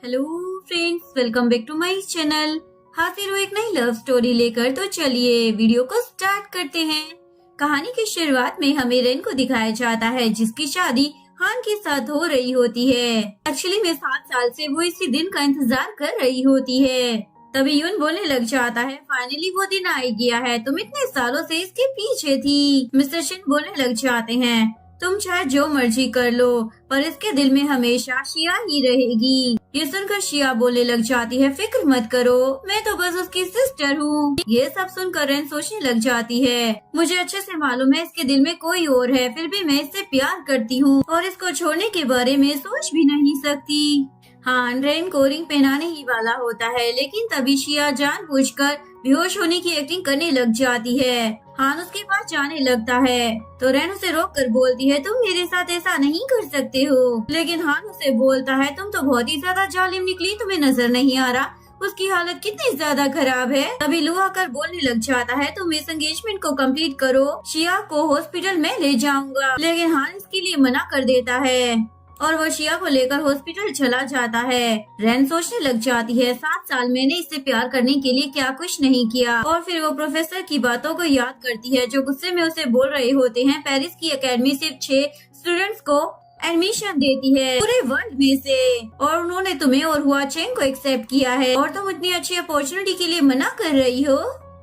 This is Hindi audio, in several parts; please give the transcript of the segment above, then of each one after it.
Hello friends, welcome back to my channel. हाजिर हूँ एक नई लव स्टोरी लेकर। तो चलिए वीडियो को स्टार्ट करते हैं। कहानी की शुरुआत में हमें रेन को दिखाया जाता है जिसकी शादी हान के साथ हो रही होती है। एक्चुअली में 7 साल से वो इसी दिन का इंतजार कर रही होती है। तभी यून बोलने लग जाता है, फाइनली वो दिन आ गया है, तुम इतने सालों से इसके पीछे थी। मिस्टर शिन बोलने लग जाते हैं, तुम चाहे जो मर्जी कर लो पर इसके दिल में हमेशा शिया ही रहेगी। ये सुनकर शिया बोलने लग जाती है, फिक्र मत करो, मैं तो बस उसकी सिस्टर हूँ। ये सब सुनकर रेन सोचने लग जाती है, मुझे अच्छे से मालूम है इसके दिल में कोई और है, फिर भी मैं इससे प्यार करती हूँ और इसको छोड़ने के बारे में सोच भी नहीं सकती। हाँ, रेन को रिंग पहनाने ही वाला होता है, लेकिन तभी शिया जानबूझकर बेहोश होने की एक्टिंग करने लग जाती है। हान उसके पास जाने लगता है तो रेन उसे रोक कर बोलती है, तुम मेरे साथ ऐसा नहीं कर सकते हो। लेकिन हान उसे बोलता है, तुम तो बहुत ही ज्यादा जालिम निकली, तुम्हें नजर नहीं आ रहा उसकी हालत कितनी ज्यादा खराब है। तभी लू आकर बोलने लग जाता है, तुम इस एंगेजमेंट को कंप्लीट करो, शिया को हॉस्पिटल में ले जाऊंगा। लेकिन हान इसके लिए मना कर देता है और वो शिया को लेकर हॉस्पिटल चला जाता है। रेन सोचने लग जाती है, 7 साल मैंने इससे प्यार करने के लिए क्या कुछ नहीं किया। और फिर वो प्रोफेसर की बातों को याद करती है जो गुस्से में उसे बोल रहे होते हैं, पेरिस की एकेडमी सिर्फ 6 स्टूडेंट्स को एडमिशन देती है पूरे वर्ल्ड में से, और उन्होंने तुम्हें और हुआ चेंग को एक्सेप्ट किया है और तुम इतनी अच्छी अपॉर्चुनिटी के लिए मना कर रही हो।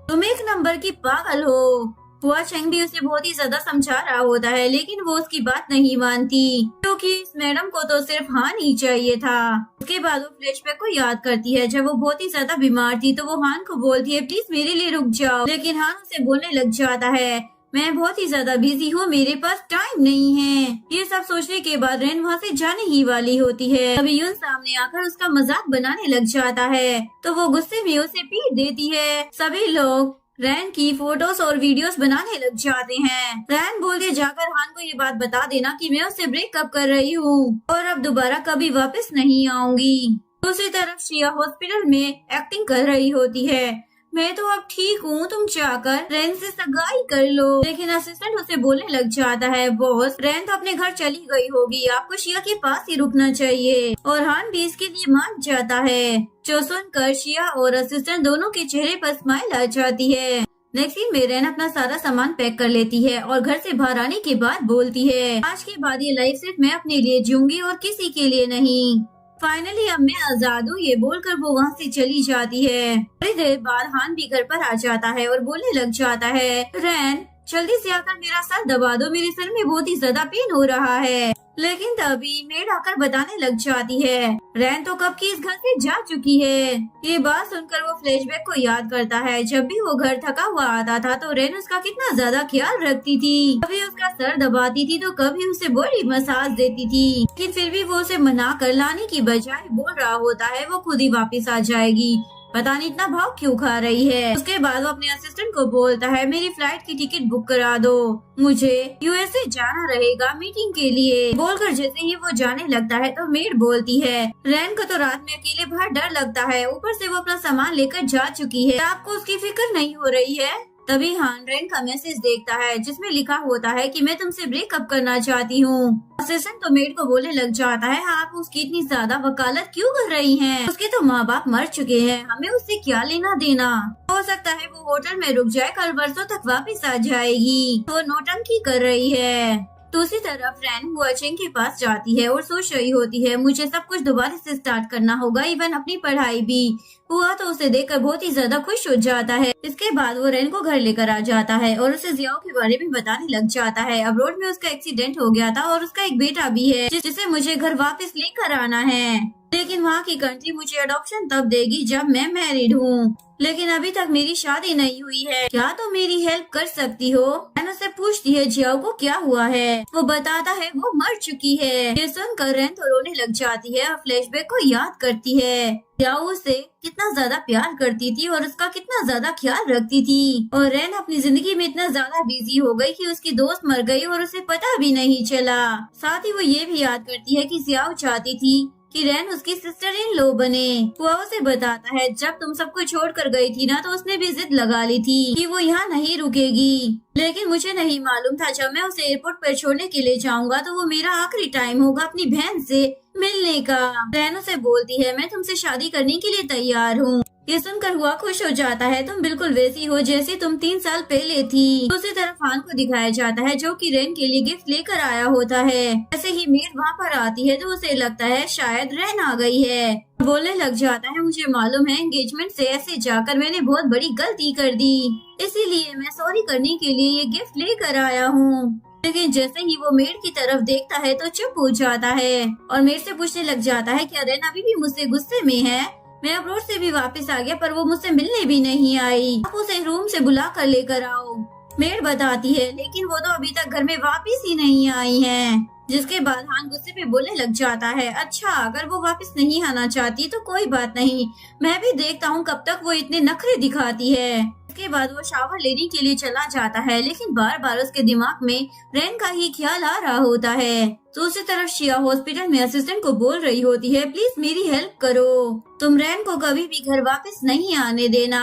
तुम एक नंबर की पागल हो। हुआ चेंग भी उसे बहुत ही ज्यादा समझा रहा होता है, लेकिन वो उसकी बात नहीं मानती क्योंकि इस मैडम को तो सिर्फ हान ही चाहिए था। उसके बाद वो फ्लैशबैक को याद करती है, जब वो बहुत ही ज्यादा बीमार थी तो वो हान को बोलती है, प्लीज मेरे लिए रुक जाओ। लेकिन हान उसे बोलने लग जाता है, मैं बहुत ही ज्यादा बिजी हूँ, मेरे पास टाइम नहीं है। ये सब सोचने के बाद रेन वहाँ से जाने ही वाली होती है। तभी यून सामने आकर उसका मजाक बनाने लग जाता है तो वो गुस्से में उसे पीट देती है। सभी लोग रैन की फोटोज और वीडियोस बनाने लग जाते हैं। रैन बोलते, जाकर हान को ये बात बता देना कि मैं उससे ब्रेकअप कर रही हूँ और अब दोबारा कभी वापस नहीं आऊंगी। दूसरी तरफ शिया हॉस्पिटल में एक्टिंग कर रही होती है, मैं तो अब ठीक हूँ, तुम जाकर रैन से सगाई कर लो। लेकिन असिस्टेंट उसे बोलने लग जाता है, बॉस रैन तो अपने घर चली गई होगी, आपको शिया के पास ही रुकना चाहिए। और हान भी इसके लिए मान जाता है, जो सुनकर शिया और असिस्टेंट दोनों के चेहरे पर स्माइल आ जाती है। नेक्स्ट सीन में रैन अपना सारा सामान पैक कर लेती है और घर से बाहर आने के बाद बोलती है, आज के बाद ये लाइफ सिर्फ मैं अपने लिए जीऊंगी और किसी के लिए नहीं। फाइनली अब मैं आजाद हूँ, ये बोलकर वो वहाँ से चली जाती है। थोड़ी देर बाद हान भी घर पर आ जाता है और बोलने लग जाता है, रैन जल्दी से आकर मेरा सर दबा दो, मेरे सर में बहुत ही ज्यादा पेन हो रहा है। लेकिन तभी मेड आकर बताने लग जाती है, रैन तो कब की इस घर से जा चुकी है। ये बात सुनकर वो फ्लैशबैक को याद करता है, जब भी वो घर थका हुआ आता था तो रैन उसका कितना ज्यादा ख्याल रखती थी। कभी उसका सर दबाती थी तो कभी उसे बॉडी मसाज देती थी, लेकिन फिर भी वो उसे मना कर लाने की बजाय बोल रहा होता है वो खुद ही वापस आ जाएगी, पता नहीं इतना भाव क्यों खा रही है। उसके बाद वो अपने असिस्टेंट को बोलता है, मेरी फ्लाइट की टिकट बुक करा दो, मुझे यूएसए जाना रहेगा मीटिंग के लिए। बोलकर जैसे ही वो जाने लगता है तो मेड बोलती है, रैन को तो रात में अकेले बाहर डर लगता है, ऊपर से वो अपना सामान लेकर जा चुकी है, आपको उसकी फिक्र नहीं हो रही है। तभी हान रैन का मैसेज देखता है जिसमें लिखा होता है कि मैं तुमसे ब्रेकअप करना चाहती हूँ। असिस्टेंट तो मेड को बोलने लग जाता है, आप उसकी इतनी ज्यादा वकालत क्यों कर रही हैं? उसके तो माँ बाप मर चुके हैं, हमें उससे क्या लेना देना। हो सकता है वो होटल में रुक जाए, कल बरसों तक वापस आ जाएगी। वो नौटंकी कर रही है। दूसरी तरफ रैन हुआ चेंग के पास जाती है और सोच रही होती है, मुझे सब कुछ दोबारा से स्टार्ट करना होगा, इवन अपनी पढ़ाई भी। हुआ तो उसे देखकर बहुत ही ज्यादा खुश हो जाता है। इसके बाद वो रैन को घर लेकर आ जाता है और उसे जियाओ के बारे में बताने लग जाता है। अब रोड में उसका एक्सीडेंट हो गया था और उसका एक बेटा भी है जिसे मुझे घर वापस लेकर आना है, लेकिन वहाँ की कंट्री मुझे अडॉप्शन तब देगी जब मैं मैरिड हूँ, लेकिन अभी तक मेरी शादी नहीं हुई है, क्या तुम मेरी हेल्प कर सकती हो? रैन उससे पूछती है जियाओ को क्या हुआ है, वो बताता है वो मर चुकी है। ये सुनकर रैन तो रोने लग जाती है और फ्लैशबैक को याद करती है, जियाओ उसे कितना ज्यादा प्यार करती थी और उसका कितना ज्यादा ख्याल रखती थी। और रैन अपनी जिंदगी में इतना ज्यादा बिजी हो गई कि उसकी दोस्त मर गई और उसे पता भी नहीं चला। साथ ही वो ये भी याद करती है कि जियाओ चाहती थी कि रैन उसकी सिस्टर इन लो बने। वो उसे बताता है, जब तुम सबको छोड़ कर गई थी ना तो उसने भी जिद लगा ली थी कि वो यहाँ नहीं रुकेगी, लेकिन मुझे नहीं मालूम था जब मैं उसे एयरपोर्ट पर छोड़ने के लिए जाऊंगा तो वो मेरा आखिरी टाइम होगा अपनी बहन से मिलने का। रैन उसे बोलती है मैं तुमसे शादी करने के लिए तैयार हूँ। ये सुनकर हुआ खुश हो जाता है, तुम बिल्कुल वैसी हो जैसी तुम 3 साल पहले थी। दूसरी तरफ हान को दिखाया जाता है जो कि रैन के लिए गिफ्ट लेकर आया होता है। ऐसे ही मेड वहाँ पर आती है तो उसे लगता है शायद रैन आ गई है। बोलने लग जाता है मुझे मालूम है एंगेजमेंट से ऐसे जाकर मैंने बहुत बड़ी गलती कर दी, इसीलिए मैं सॉरी करने के लिए ये गिफ्ट लेकर आया हूँ। लेकिन जैसे ही वो मेड की तरफ देखता है तो चुप हो जाता है और मेड से पूछने लग जाता है क्या रैन अभी भी मुझसे गुस्से में है? मैं अब्रोड से भी वापस आ गया पर वो मुझसे मिलने भी नहीं आई। आप उसे रूम से बुला कर लेकर आओ। मेड बताती है लेकिन वो तो अभी तक घर में वापस ही नहीं आई है। जिसके बाद हान गुस्से में बोलने लग जाता है अच्छा अगर वो वापस नहीं आना चाहती तो कोई बात नहीं, मैं भी देखता हूँ कब तक वो इतने नखरे दिखाती है। इसके बाद वो शावर लेने के लिए चला जाता है लेकिन बार बार उसके दिमाग में रैन का ही ख्याल आ रहा होता है। दूसरी तरफ शिया हॉस्पिटल में असिस्टेंट को बोल रही होती है प्लीज मेरी हेल्प करो, तुम रैन को कभी भी घर वापस नहीं आने देना।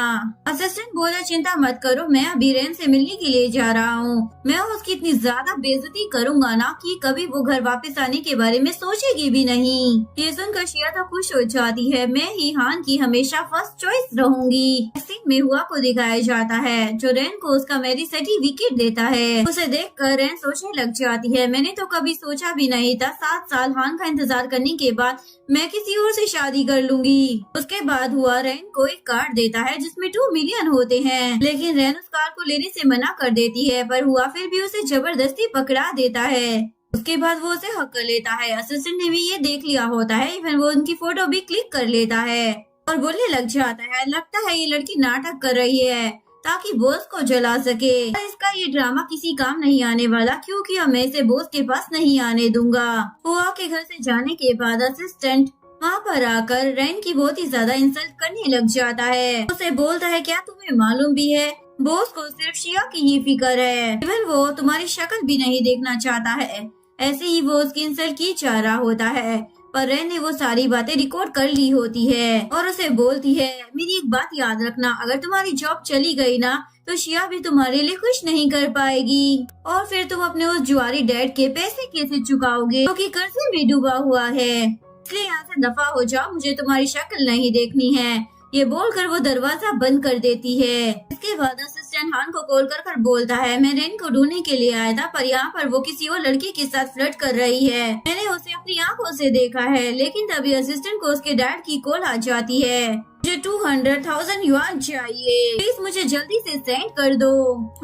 असिस्टेंट बोला चिंता मत करो, मैं अभी रैन से मिलने के लिए जा रहा हूँ, मैं उसकी इतनी ज्यादा बेइज्जती करूंगा ना कि कभी वो घर वापस आने के बारे में सोचेगी भी नहीं। ये सुनकर शिया तो खुश हो जाती है, मैं ही हान की हमेशा फर्स्ट चॉइस रहूंगी। सीन में हुआ को दिखाया जाता है जो रैन को उसका मैरिज सर्टिफिकेट देता है। उसे देखकर रैन सोचने लग जाती है मैंने तो कभी सोचा भी नहीं था 7 साल हान का इंतजार करने के बाद मैं किसी और से शादी कर लूंगी। उसके बाद हुआ रैन को एक कार्ड देता है जिसमें 2 मिलियन होते हैं, लेकिन रैन उस कार्ड को लेने से मना कर देती है पर हुआ फिर भी उसे जबरदस्ती पकड़ा देता है। उसके बाद वो उसे हक कर लेता है। असिस्टेंट ने भी ये देख लिया होता है, इवन वो उनकी फोटो भी क्लिक कर लेता है और बोलने लग जाता है लगता है ये लड़की नाटक कर रही है ताकि बॉस को जला सके। इसका ये ड्रामा किसी काम नहीं आने वाला क्योंकि मैं इसे बॉस के पास नहीं आने दूंगा। हुआ के घर से जाने के बाद असिस्टेंट वहाँ पर आकर रैन की बहुत ही ज्यादा इंसल्ट करने लग जाता है। उसे बोलता है क्या तुम्हें मालूम भी है बॉस को सिर्फ शिया की ही फिक्र है, इवन वो तुम्हारी शक्ल भी नहीं देखना चाहता है। ऐसे ही वो उसकी इंसल्ट की जा रहा होता है पर रैन ने वो सारी बातें रिकॉर्ड कर ली होती है और उसे बोलती है मेरी एक बात याद रखना, अगर तुम्हारी जॉब चली गई ना तो शिया भी तुम्हारे लिए कुछ नहीं कर पाएगी और फिर तुम अपने उस जुआरी डैड के पैसे कैसे चुकाओगे क्योंकि कर्जे में डूबा हुआ है, इसलिए यहाँ से दफा हो जाओ, मुझे तुम्हारी शक्ल नहीं देखनी है। ये बोलकर वो दरवाजा बंद कर देती है। इसके बाद असिस्टेंट हान को कॉल कर बोलता है मैं रैन को ढूंढने के लिए आया था पर यहाँ पर वो किसी और लड़की के साथ फ्लर्ट कर रही है, मैंने उसे अपनी आंखों से देखा है। लेकिन तभी असिस्टेंट को उसके डैड की कॉल आ जाती है, मुझे 200,000 युआन चाहिए, प्लीज मुझे जल्दी से सेंड कर दो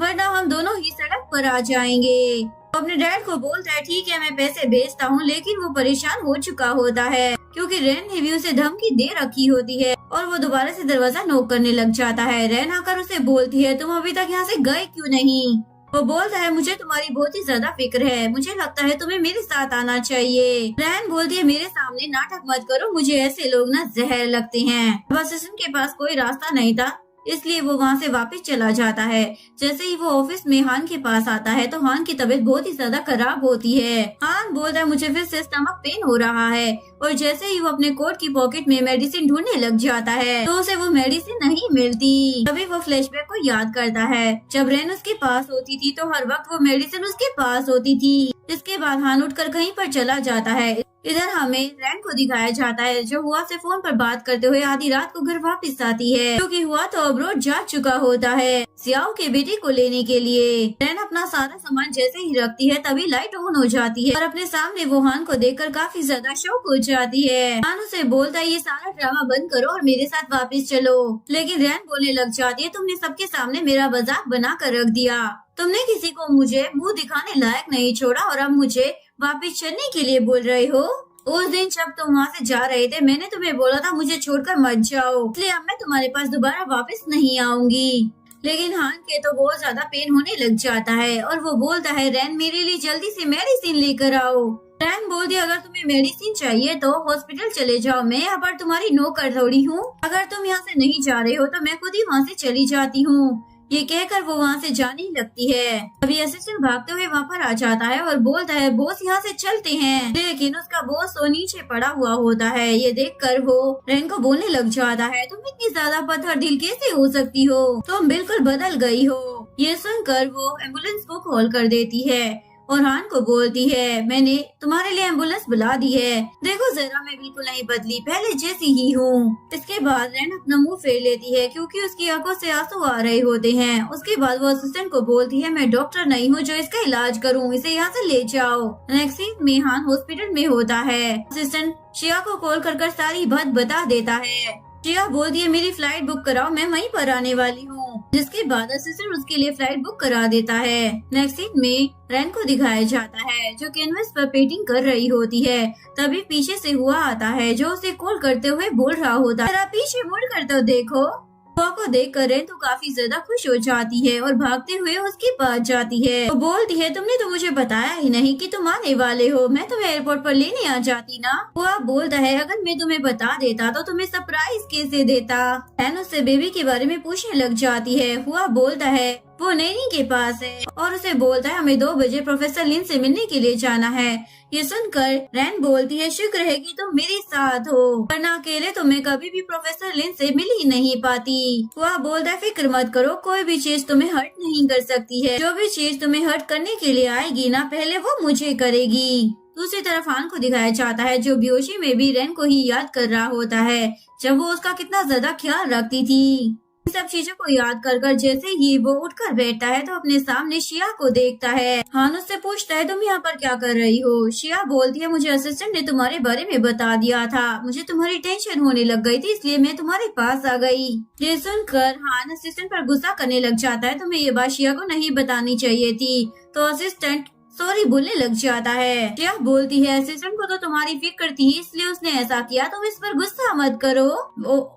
वरना हम दोनों ही सड़क पर आ जाएंगे। अपने डैड को बोलता है ठीक है मैं पैसे भेजता हूँ, लेकिन वो परेशान हो चुका होता है क्योंकि रैन ने भी उसे धमकी दे रखी होती है और वो दोबारा से दरवाजा नॉक करने लग जाता है। रैन आकर उसे बोलती है तुम अभी तक यहाँ से गए क्यों नहीं? वो बोलता है मुझे तुम्हारी बहुत ही ज्यादा फिक्र है, मुझे लगता है तुम्हें मेरे साथ आना चाहिए। रैन बोलती है मेरे सामने नाटक मत करो, मुझे ऐसे लोग ना जहर लगते हैं। बस के पास कोई रास्ता नहीं था इसलिए वो वहाँ से वापस चला जाता है। जैसे ही वो ऑफिस में हान के पास आता है तो हान की तबीयत बहुत ही ज्यादा खराब होती है। हान बोलता है मुझे फिर से स्टमक पेन हो रहा है और जैसे ही वो अपने कोट की पॉकेट में मेडिसिन ढूंढने लग जाता है तो उसे वो मेडिसिन नहीं मिलती। तभी वो फ्लैशबैक को याद करता है जब रैन उसके पास होती थी तो हर वक्त वो मेडिसिन उसके पास होती थी। इसके बाद हान उठकर कहीं पर चला जाता है। इधर हमें रैन को दिखाया जाता है जो हुआ से फोन पर बात करते हुए आधी रात को घर वापस आती है क्योंकि हुआ तो अब्रोड जा चुका होता है सियाओ के बेटे को लेने के लिए। रैन अपना सारा सामान जैसे ही रखती है तभी लाइट ऑन हो जाती है और अपने सामने वो हान को देखकर काफी ज्यादा शौक हो जाती है। हान उसे बोलता है ये सारा ड्रामा बंद करो और मेरे साथ वापस चलो, लेकिन रैन बोलने लग जाती है तुमने सबके सामने मेरा मजाक बना कर रख दिया, तुमने किसी को मुझे मुंह दिखाने लायक नहीं छोड़ा और अब मुझे वापस चलने के लिए बोल रहे हो। उस दिन जब तुम वहाँ से जा रहे थे मैंने तुम्हें बोला था मुझे छोड़कर मत जाओ, इसलिए अब मैं तुम्हारे पास दोबारा वापस नहीं आऊंगी। लेकिन हान के तो बहुत ज्यादा पेन होने लग जाता है और वो बोलता है रैन मेरे लिए जल्दी से मेडिसिन लेकर आओ। रैन बोलती है अगर तुम्हें मेडिसिन चाहिए तो हॉस्पिटल चले जाओ, मैं यहाँ पर तुम्हारी नौकर थोड़ी हूँ, अगर तुम यहाँ से नहीं जा रहे हो तो मैं खुद ही वहाँ से चली जाती हूँ। ये कहकर वो वहाँ से जाने लगती है। अभी असिस्टेंट भागते हुए वहाँ पर आ जाता है और बोलता है बॉस यहाँ से चलते हैं, लेकिन उसका बॉस तो नीचे पड़ा हुआ होता है। ये देखकर वो रैन को बोलने लग जाता है तुम इतनी ज्यादा पत्थर दिल कैसे हो सकती हो, तुम बिल्कुल बदल गई हो। ये सुनकर वो एम्बुलेंस को कॉल कर देती है और हान को बोलती है, मैंने तुम्हारे लिए एम्बुलेंस बुला दी है। देखो जरा, मैं बिल्कुल नहीं बदली, पहले जैसी ही हूँ। इसके बाद रैन अपना मुंह फेर लेती है क्योंकि उसकी आंखों से आंसू आ रहे होते हैं। उसके बाद वो असिस्टेंट को बोलती है, मैं डॉक्टर नहीं हूँ जो इसका इलाज करूँ, इसे यहाँ से ले जाओ। नेक्स्ट सीन में हान हॉस्पिटल में होता है। असिस्टेंट शिया को कॉल कर सारी बात बता देता है। शिया बोलती है, मेरी फ्लाइट बुक कराओ, मैं वहीं पर आने वाली हूँ। जिसके बाद असिस्टेंट उसके लिए फ्लाइट बुक करा देता है। नेक्स्ट सीन में रैन को दिखाया जाता है जो कैनवस पर पेंटिंग कर रही होती है। तभी पीछे से हुआ आता है जो उसे कॉल करते हुए बोल रहा होता है, जरा पीछे मुड़ कर तो देखो। हुआ को देखकर रैन तो काफी ज्यादा खुश हो जाती है और भागते हुए उसके पास जाती है। वो बोलती है, तुमने तो मुझे बताया ही नहीं कि तुम आने वाले हो, मैं तुम्हें एयरपोर्ट पर लेने आ जाती ना। हुआ बोलता है, अगर मैं तुम्हें बता देता तो तुम्हें सरप्राइज कैसे देता। रैन उससे बेबी के बारे में पूछने लग जाती है। हुआ बोलता है वो नैनी के पास है और उसे बोलता है, हमें 2 बजे प्रोफेसर लिन से मिलने के लिए जाना है। ये सुनकर रैन बोलती है, शुक्र है कि तुम मेरे साथ हो, वरना अकेले तो मैं कभी भी प्रोफेसर लिन से मिल ही नहीं पाती। वह बोलता है, फिक्र मत करो, कोई भी चीज तुम्हें हर्ट नहीं कर सकती है। जो भी चीज तुम्हें हर्ट करने के लिए आएगी ना, पहले वो मुझे करेगी। दूसरी तरफ हान को दिखाया जाता है जो बेहोशी में भी रैन को ही याद कर रहा होता है, जब वो उसका कितना ज्यादा ख्याल रखती थी। इन सब चीजों को याद कर जैसे ही वो उठकर बैठता है तो अपने सामने शिया को देखता है। हान उससे पूछता है, तुम यहाँ पर क्या कर रही हो? शिया बोलती है, मुझे असिस्टेंट ने तुम्हारे बारे में बता दिया था, मुझे तुम्हारी टेंशन होने लग गई थी, इसलिए मैं तुम्हारे पास आ गई। ये सुनकर हान असिस्टेंट पर गुस्सा करने लग जाता है, तुम्हें ये बात शिया को नहीं बतानी चाहिए थी। तो असिस्टेंट सॉरी बोलने लग जाता है। क्या बोलती है, असिस्टेंट को तो तुम्हारी फिक्र थी इसलिए उसने ऐसा किया, तुम इस पर गुस्सा मत करो।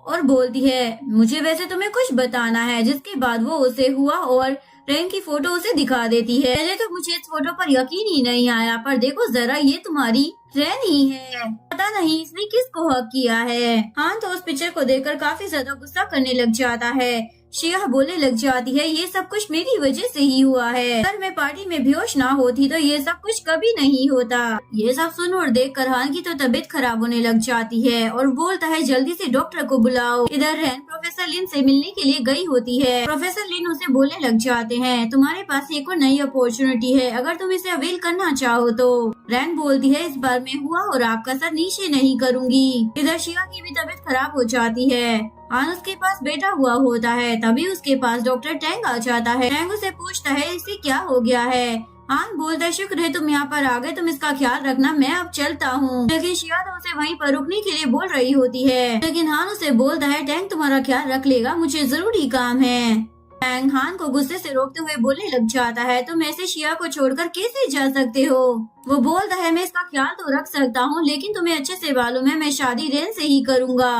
और बोलती है, मुझे वैसे तुम्हें कुछ बताना है। जिसके बाद वो उसे हुआ और रैन की फोटो उसे दिखा देती है। पहले तो मुझे इस फोटो पर यकीन ही नहीं आया, पर देखो जरा, ये तुम्हारी रैन ही है, पता नहीं इसने किसको हक किया है। हाँ तो उस पिक्चर को देखकर काफी ज्यादा गुस्सा करने लग जाता है। शिया बोलने लग जाती है, ये सब कुछ मेरी वजह से ही हुआ है, अगर मैं पार्टी में बेहोश ना होती तो ये सब कुछ कभी नहीं होता। ये सब सुन और देख कर हान की तो तबीयत खराब होने लग जाती है और बोलता है, जल्दी से डॉक्टर को बुलाओ। इधर रैन प्रोफेसर लिन से मिलने के लिए गई होती है। प्रोफेसर लिन उसे बोलने लग जाते हैं, तुम्हारे पास एक और नई अपॉर्चुनिटी है, अगर तुम इसे अवेल करना चाहो तो। रैन बोलती है, इस बार मैं हुआ और आपका सर नीचे नहीं करूंगी। इधर शिया की भी तबीयत खराब हो जाती है। हान उसके पास बैठा हुआ होता है, तभी उसके पास डॉक्टर टैंग आ जाता है। टैंग उसे पूछता है, इसे क्या हो गया है? हान बोलता है, शुक्र है तुम यहाँ पर आ गए, तुम इसका ख्याल रखना, मैं अब चलता हूँ। लेकिन शिया तो उसे वहीं पर रुकने के लिए बोल रही होती है, लेकिन हान उसे बोलता है, टैंग तुम्हारा ख्याल रख लेगा, मुझे जरूरी काम है। टैंग हान को गुस्से से रोकते हुए बोलने लग जाता है, तुम ऐसे शिया को छोड़कर कैसे जा सकते हो? वो बोलता है, मैं इसका ख्याल तो रख सकता हूँ, लेकिन तुम्हें अच्छे से मालूम है मैं शादी रैन से ही करूँगा,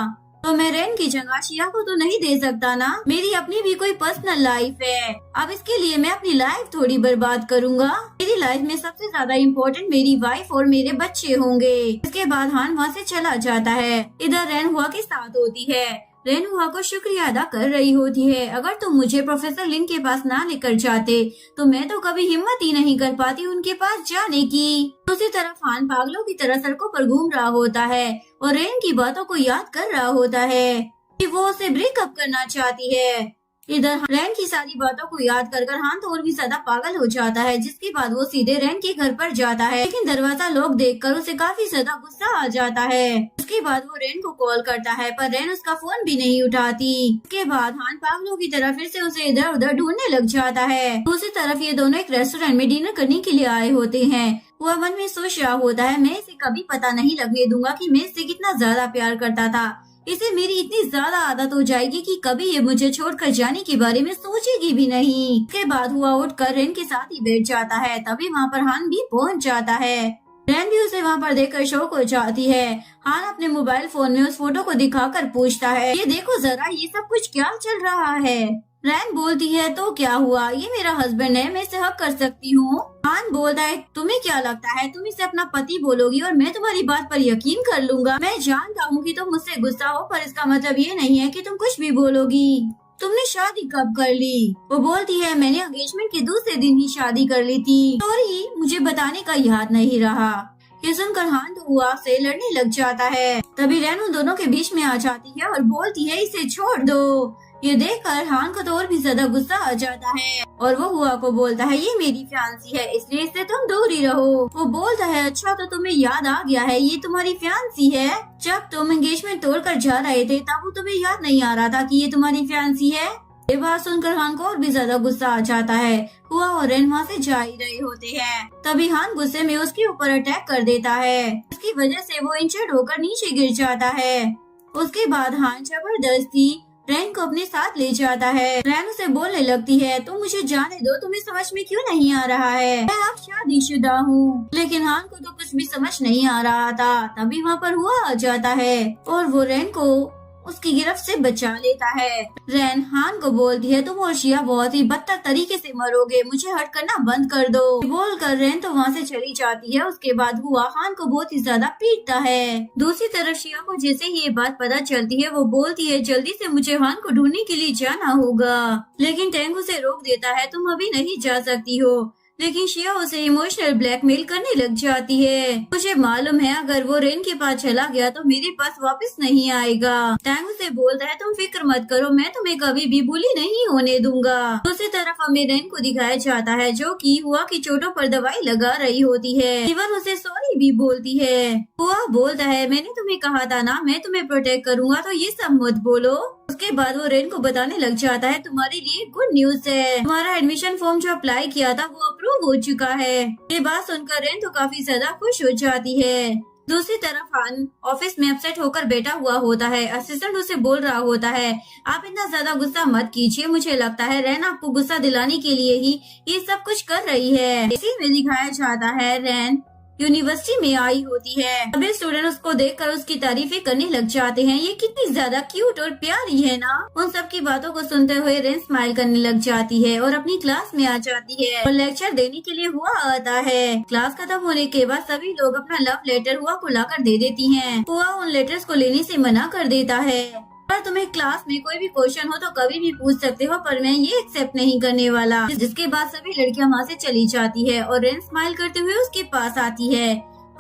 तो मैं रैन की जगह शिया को तो नहीं दे सकता ना, मेरी अपनी भी कोई पर्सनल लाइफ है। अब इसके लिए मैं अपनी लाइफ थोड़ी बर्बाद करूंगा। मेरी लाइफ में सबसे ज्यादा इम्पोर्टेंट मेरी वाइफ और मेरे बच्चे होंगे। इसके बाद हान वहाँ से चला जाता है। इधर रैन हुआ के साथ होती है। रैन हुआ को शुक्रिया अदा कर रही होती है, अगर तुम मुझे प्रोफेसर लिन के पास ना लेकर जाते तो मैं तो कभी हिम्मत ही नहीं कर पाती उनके पास जाने की। दूसरी तरफ हान पागलों की तरह सड़कों पर घूम रहा होता है और रैन की बातों को याद कर रहा होता है कि वो उसे ब्रेकअप करना चाहती है। इधर रैन की सारी बातों को याद कर हान तो और भी ज्यादा पागल हो जाता है, जिसके बाद वो सीधे रैन के घर पर जाता है, लेकिन दरवाजा लॉक देखकर उसे काफी ज्यादा गुस्सा आ जाता है। उसके बाद वो रैन को कॉल करता है, पर रैन उसका फोन भी नहीं उठाती। इसके बाद हान पागलों की तरह फिर से उसे इधर उधर ढूंढने लग जाता है। दूसरी तरफ ये दोनों एक रेस्टोरेंट में डिनर करने के लिए आए होते हैं। वह मन में सोच रहा होता है, मैं इसे कभी पता नहीं लगने दूंगा कि मैं इससे कितना ज्यादा प्यार करता था। इसे मेरी इतनी ज्यादा आदत हो जाएगी कि कभी ये मुझे छोड़कर जाने के बारे में सोचेगी भी नहीं। इसके बाद हुआ उठकर रैन के साथ ही बैठ जाता है। तभी वहाँ पर हान भी पहुँच जाता है। रैन भी उसे वहाँ पर देखकर शौक हो जाती है। हान अपने मोबाइल फोन में उस फोटो को दिखाकर पूछता है, ये देखो जरा, ये सब कुछ क्या चल रहा है? रैन बोलती है, तो क्या हुआ, ये मेरा हस्बैंड है, मैं इसे हक कर सकती हूँ। हान बोलता है, तुम्हें क्या लगता है तुम इसे अपना पति बोलोगी और मैं तुम्हारी बात पर यकीन कर लूंगा? मैं जानता हूँ कि तुम मुझसे गुस्सा हो, पर इसका मतलब ये नहीं है कि तुम कुछ भी बोलोगी। तुमने शादी कब कर ली? वो बोलती है, मैंने एंगेजमेंट के दूसरे दिन ही शादी कर ली थी। सॉरी, मुझे बताने का याद नहीं रहा। ये सुनकर हान तो हुआ से लड़ने लग जाता है। तभी रैन उन दोनों के बीच में आ जाती है और बोलती है, इसे छोड़ दो, ये देखकर हान को तो और भी ज्यादा गुस्सा आ जाता है और वो हुआ को बोलता है ये मेरी फियांसी है, इसलिए इससे तुम दूर ही रहो। वो बोलता है अच्छा तो तुम्हें याद आ गया है ये तुम्हारी फियांसी है। जब तुम एंगेजमेंट तोड़कर जा रहे थे तब वो तुम्हें याद नहीं आ रहा था कि ये तुम्हारी फियांसी है। ये बात सुनकर हान को और भी ज्यादा गुस्सा आ जाता है। हुआ और रेन वहाँ से जा ही रहे होते हैं, तभी हान गुस्से में उसके ऊपर अटैक कर देता है। इसकी वजह से वो इंजर्ड होकर नीचे गिर जाता है। उसके बाद हान जबरदस्ती रैन को अपने साथ ले जाता है। रैन उसे बोलने लगती है तुम मुझे जाने दो, तुम्हें समझ में क्यों नहीं आ रहा है, मैं अब शादीशुदा हूँ। लेकिन हान को तो कुछ भी समझ नहीं आ रहा था। तभी वहाँ पर हुआ आ जाता है और वो रैन को उसकी गिरफ्त से बचा लेता है। रैन हान को बोलती है तुम और शिया बहुत ही बदतर तरीके से मरोगे, मुझे हर्ट करना बंद कर दो। बोलकर रैन तो वहाँ से चली जाती है। उसके बाद हुआ हान को बहुत ही ज्यादा पीटता है। दूसरी तरफ शिया को जैसे ही ये बात पता चलती है वो बोलती है जल्दी से मुझे हान को ढूंढने के लिए जाना होगा। लेकिन टैंग उसे रोक देता है तुम अभी नहीं जा सकती हो। लेकिन शिया उसे इमोशनल ब्लैकमेल करने लग जाती है। मुझे मालूम है अगर वो रेन के पास चला गया तो मेरे पास वापस नहीं आएगा। टैंग उसे बोलता है तुम फिक्र मत करो, मैं तुम्हें कभी भी बुली नहीं होने दूंगा। दूसरी तरफ हमें रेन को दिखाया जाता है जो कि हुआ की चोटों पर दवाई लगा रही होती है। इवन उसे सॉरी भी बोलती है। हुआ बोलता है मैंने तुम्हें कहा था ना मैं तुम्हें प्रोटेक्ट करूंगा, तो ये सब मत बोलो। उसके बाद वो रेन को बताने लग जाता है तुम्हारे लिए गुड न्यूज है, तुम्हारा एडमिशन फॉर्म जो अप्लाई किया था वो अप्रूव हो चुका है। ये बात सुनकर रेन तो काफी ज्यादा खुश हो जाती है। दूसरी तरफ हान ऑफिस में अपसेट होकर बैठा हुआ होता है। असिस्टेंट उसे बोल रहा होता है आप इतना ज्यादा गुस्सा मत कीजिए, मुझे लगता है रैन आपको गुस्सा दिलाने के लिए ही ये सब कुछ कर रही है। इसी में दिखाया जाता है रैन यूनिवर्सिटी में आई होती है। सभी स्टूडेंट उसको देखकर उसकी तारीफें करने लग जाते हैं, ये कितनी ज्यादा क्यूट और प्यारी है ना। उन सब की बातों को सुनते हुए रेन स्माइल करने लग जाती है और अपनी क्लास में आ जाती है और लेक्चर देने के लिए हुआ आता है। क्लास खत्म होने के बाद सभी लोग अपना लव लेटर हुआ को लाकर दे देती हैं। हुआ उन लेटर्स को लेने से मना कर देता है। पर तुम्हें क्लास में कोई भी क्वेश्चन हो तो कभी भी पूछ सकते हो, पर मैं ये एक्सेप्ट नहीं करने वाला। जिसके बाद सभी लड़कियां वहाँ से चली जाती है और रेन स्माइल करते हुए उसके पास आती है।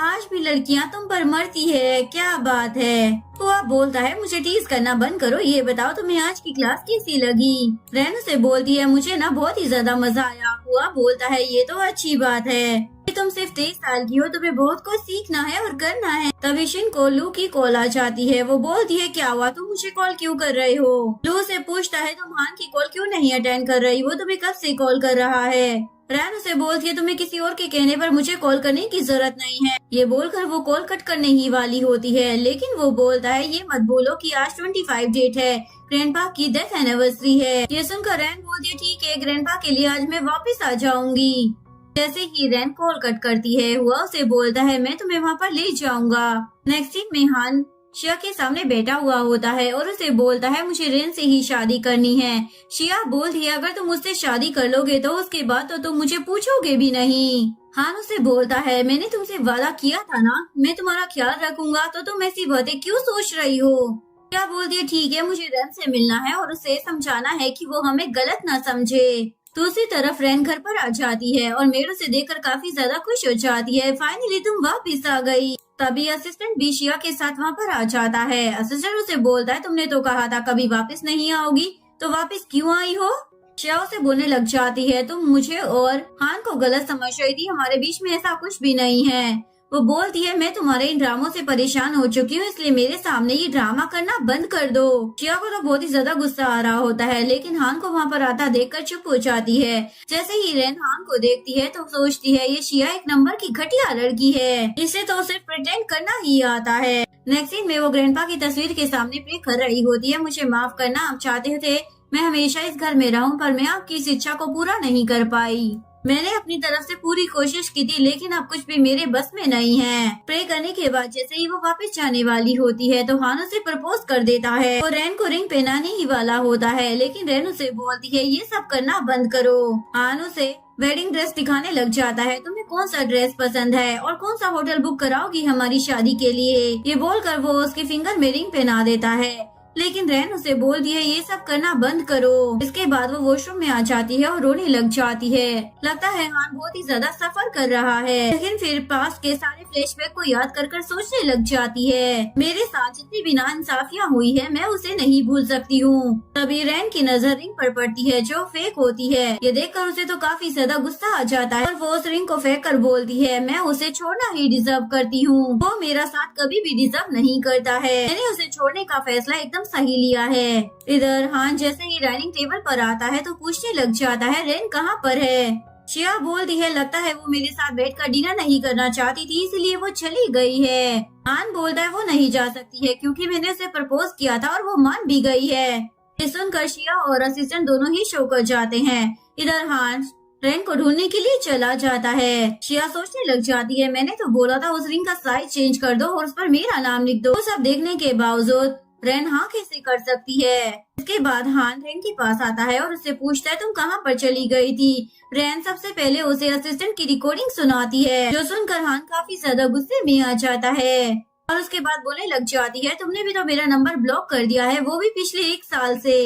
आज भी लड़कियां तुम पर मरती है, क्या बात है। हुआ बोलता है मुझे टीज करना बंद करो, ये बताओ तुम्हें आज की क्लास कैसी लगी। रैन उसे बोलती है मुझे ना बहुत ही ज्यादा मजा आया। हुआ बोलता है ये तो अच्छी बात है, तुम सिर्फ 23 साल की हो, तुम्हें बहुत कुछ सीखना है और करना है। तभी शिन को लू की कॉल आ जाती है। वो बोलती है क्या हुआ, तुम मुझे कॉल क्यों कर रहे हो। लू से पूछता है तुम हान की कॉल क्यों नहीं अटेंड कर रही, वो तुम्हें कब से कॉल कर रहा है। रैन उसे बोलती है तुम्हें किसी और के कहने पर मुझे कॉल करने की जरूरत नहीं है। ये बोलकर वो कॉल कट करने ही वाली होती है, लेकिन वो बोलता है ये मत बोलो कि आज 25 डेट है, ग्रैंडपा की डेथ एनिवर्सरी है। ये सुनकर रैन बोलती है ठीक है, ग्रैंडपा के लिए आज मैं वापस आ जाऊंगी। जैसे ही रैन कॉल कट करती है हुआ उसे बोलता है मैं तुम्हें वहाँ पर ले जाऊंगा। नेक्स्ट सीन में हान शिया के सामने बैठा हुआ होता है और उसे बोलता है मुझे रेन से ही शादी करनी है। शिया बोलती है अगर तुम मुझसे शादी कर लोगे तो उसके बाद तो तुम मुझे पूछोगे भी नहीं। हान उसे बोलता है मैंने तुमसे वादा किया था ना मैं तुम्हारा ख्याल रखूंगा, तो तुम ऐसी बातें क्यों सोच रही हो। शिया बोलती है ठीक है, मुझे रेन से मिलना है और उसे समझाना है कि वो हमें गलत ना समझे। दूसरी तरफ रैन घर पर आ जाती है और मेड उसे देखकर काफी ज्यादा खुश हो जाती है। फाइनली तुम वापस आ गई। तभी असिस्टेंट भी शिया के साथ वहाँ पर आ जाता है। असिस्टेंट उसे बोलता है तुमने तो कहा था कभी वापस नहीं आओगी, तो वापस क्यों आई हो। शिया उसे बोलने लग जाती है तुम मुझे और हान को गलत समझ रही थी, हमारे बीच में ऐसा कुछ भी नहीं है। वो बोलती है मैं तुम्हारे इन ड्रामों से परेशान हो चुकी हूँ, इसलिए मेरे सामने ये ड्रामा करना बंद कर दो। शिया को तो बहुत ही ज्यादा गुस्सा आ रहा होता है, लेकिन हान को वहाँ पर आता देखकर चुप हो जाती है। जैसे ही रेन हान को देखती है तो सोचती है ये शिया एक नंबर की घटिया लड़की है, इसे तो सिर्फ प्रिटेंड करना ही आता है। नेक्स्ट सीन में वो ग्रैंडपा की तस्वीर के सामने प्रे कर रही होती है मुझे माफ करना, आप चाहते थे मैं हमेशा इस घर में रहूं, पर मैं आपकी इस इच्छा को पूरा नहीं कर पाई। मैंने अपनी तरफ से पूरी कोशिश की थी, लेकिन अब कुछ भी मेरे बस में नहीं है। प्रे करने के बाद जैसे ही वो वापस जाने वाली होती है तो हान उसे प्रपोज कर देता है और रैन को रिंग पहनाने ही वाला होता है, लेकिन रैन उसे बोलती है ये सब करना बंद करो। हान उसे वेडिंग ड्रेस दिखाने लग जाता है, तुम्हें कौन सा ड्रेस पसंद है और कौन सा होटल बुक कराओगी हमारी शादी के लिए। ये बोलकर वो उसके फिंगर में रिंग पहना देता है, लेकिन रैन उसे बोलती है ये सब करना बंद करो। इसके बाद वो वॉशरूम में आ जाती है और रोने लग जाती है। लगता है हान बहुत ही ज्यादा सफर कर रहा है, लेकिन फिर पास के सारे फ्लैशबैक को याद कर कर सोचने लग जाती है मेरे साथ जितनी भी नाइंसाफियां हुई है मैं उसे नहीं भूल सकती हूँ। तभी रैन की नजर रिंग पर पड़ती है जो फेक होती है। ये देखकर उसे तो काफी ज्यादा गुस्सा आ जाता है और वो उस रिंग को फेंक कर बोलती है मैं उसे छोड़ना ही डिजर्व करती हूँ। वो मेरा साथ कभी भी डिजर्व नहीं करता है। मैंने उसे छोड़ने का फैसला एकदम सही लिया है। इधर हान जैसे ही डाइनिंग टेबल पर आता है तो पूछने लग जाता है रैन कहाँ पर है। शिया बोलती है लगता है वो मेरे साथ बैठकर डिनर नहीं करना चाहती थी इसलिए वो चली गई है। हान बोलता है वो नहीं जा सकती है क्योंकि मैंने उसे प्रपोज किया था और वो मान भी गई है। ये सुनकर शिया और असिस्टेंट दोनों ही शो कर जाते हैं। इधर हान रैन को ढूंढने के लिए चला जाता है। शिया सोचने लग जाती है मैंने तो बोला था उस रिंग का साइज चेंज कर दो और उस पर मेरा नाम लिख दो। सब देखने के बावजूद रैन हाँ कैसे कर सकती है। इसके बाद हान रैन के पास आता है और उससे पूछता है तुम कहाँ पर चली गई थी। रैन सबसे पहले उसे असिस्टेंट की रिकॉर्डिंग सुनाती है जो सुनकर हान काफी ज्यादा गुस्से में आ जाता है और उसके बाद बोलने लग जाती है तुमने भी तो मेरा नंबर ब्लॉक कर दिया है, वो भी पिछले 1 साल से।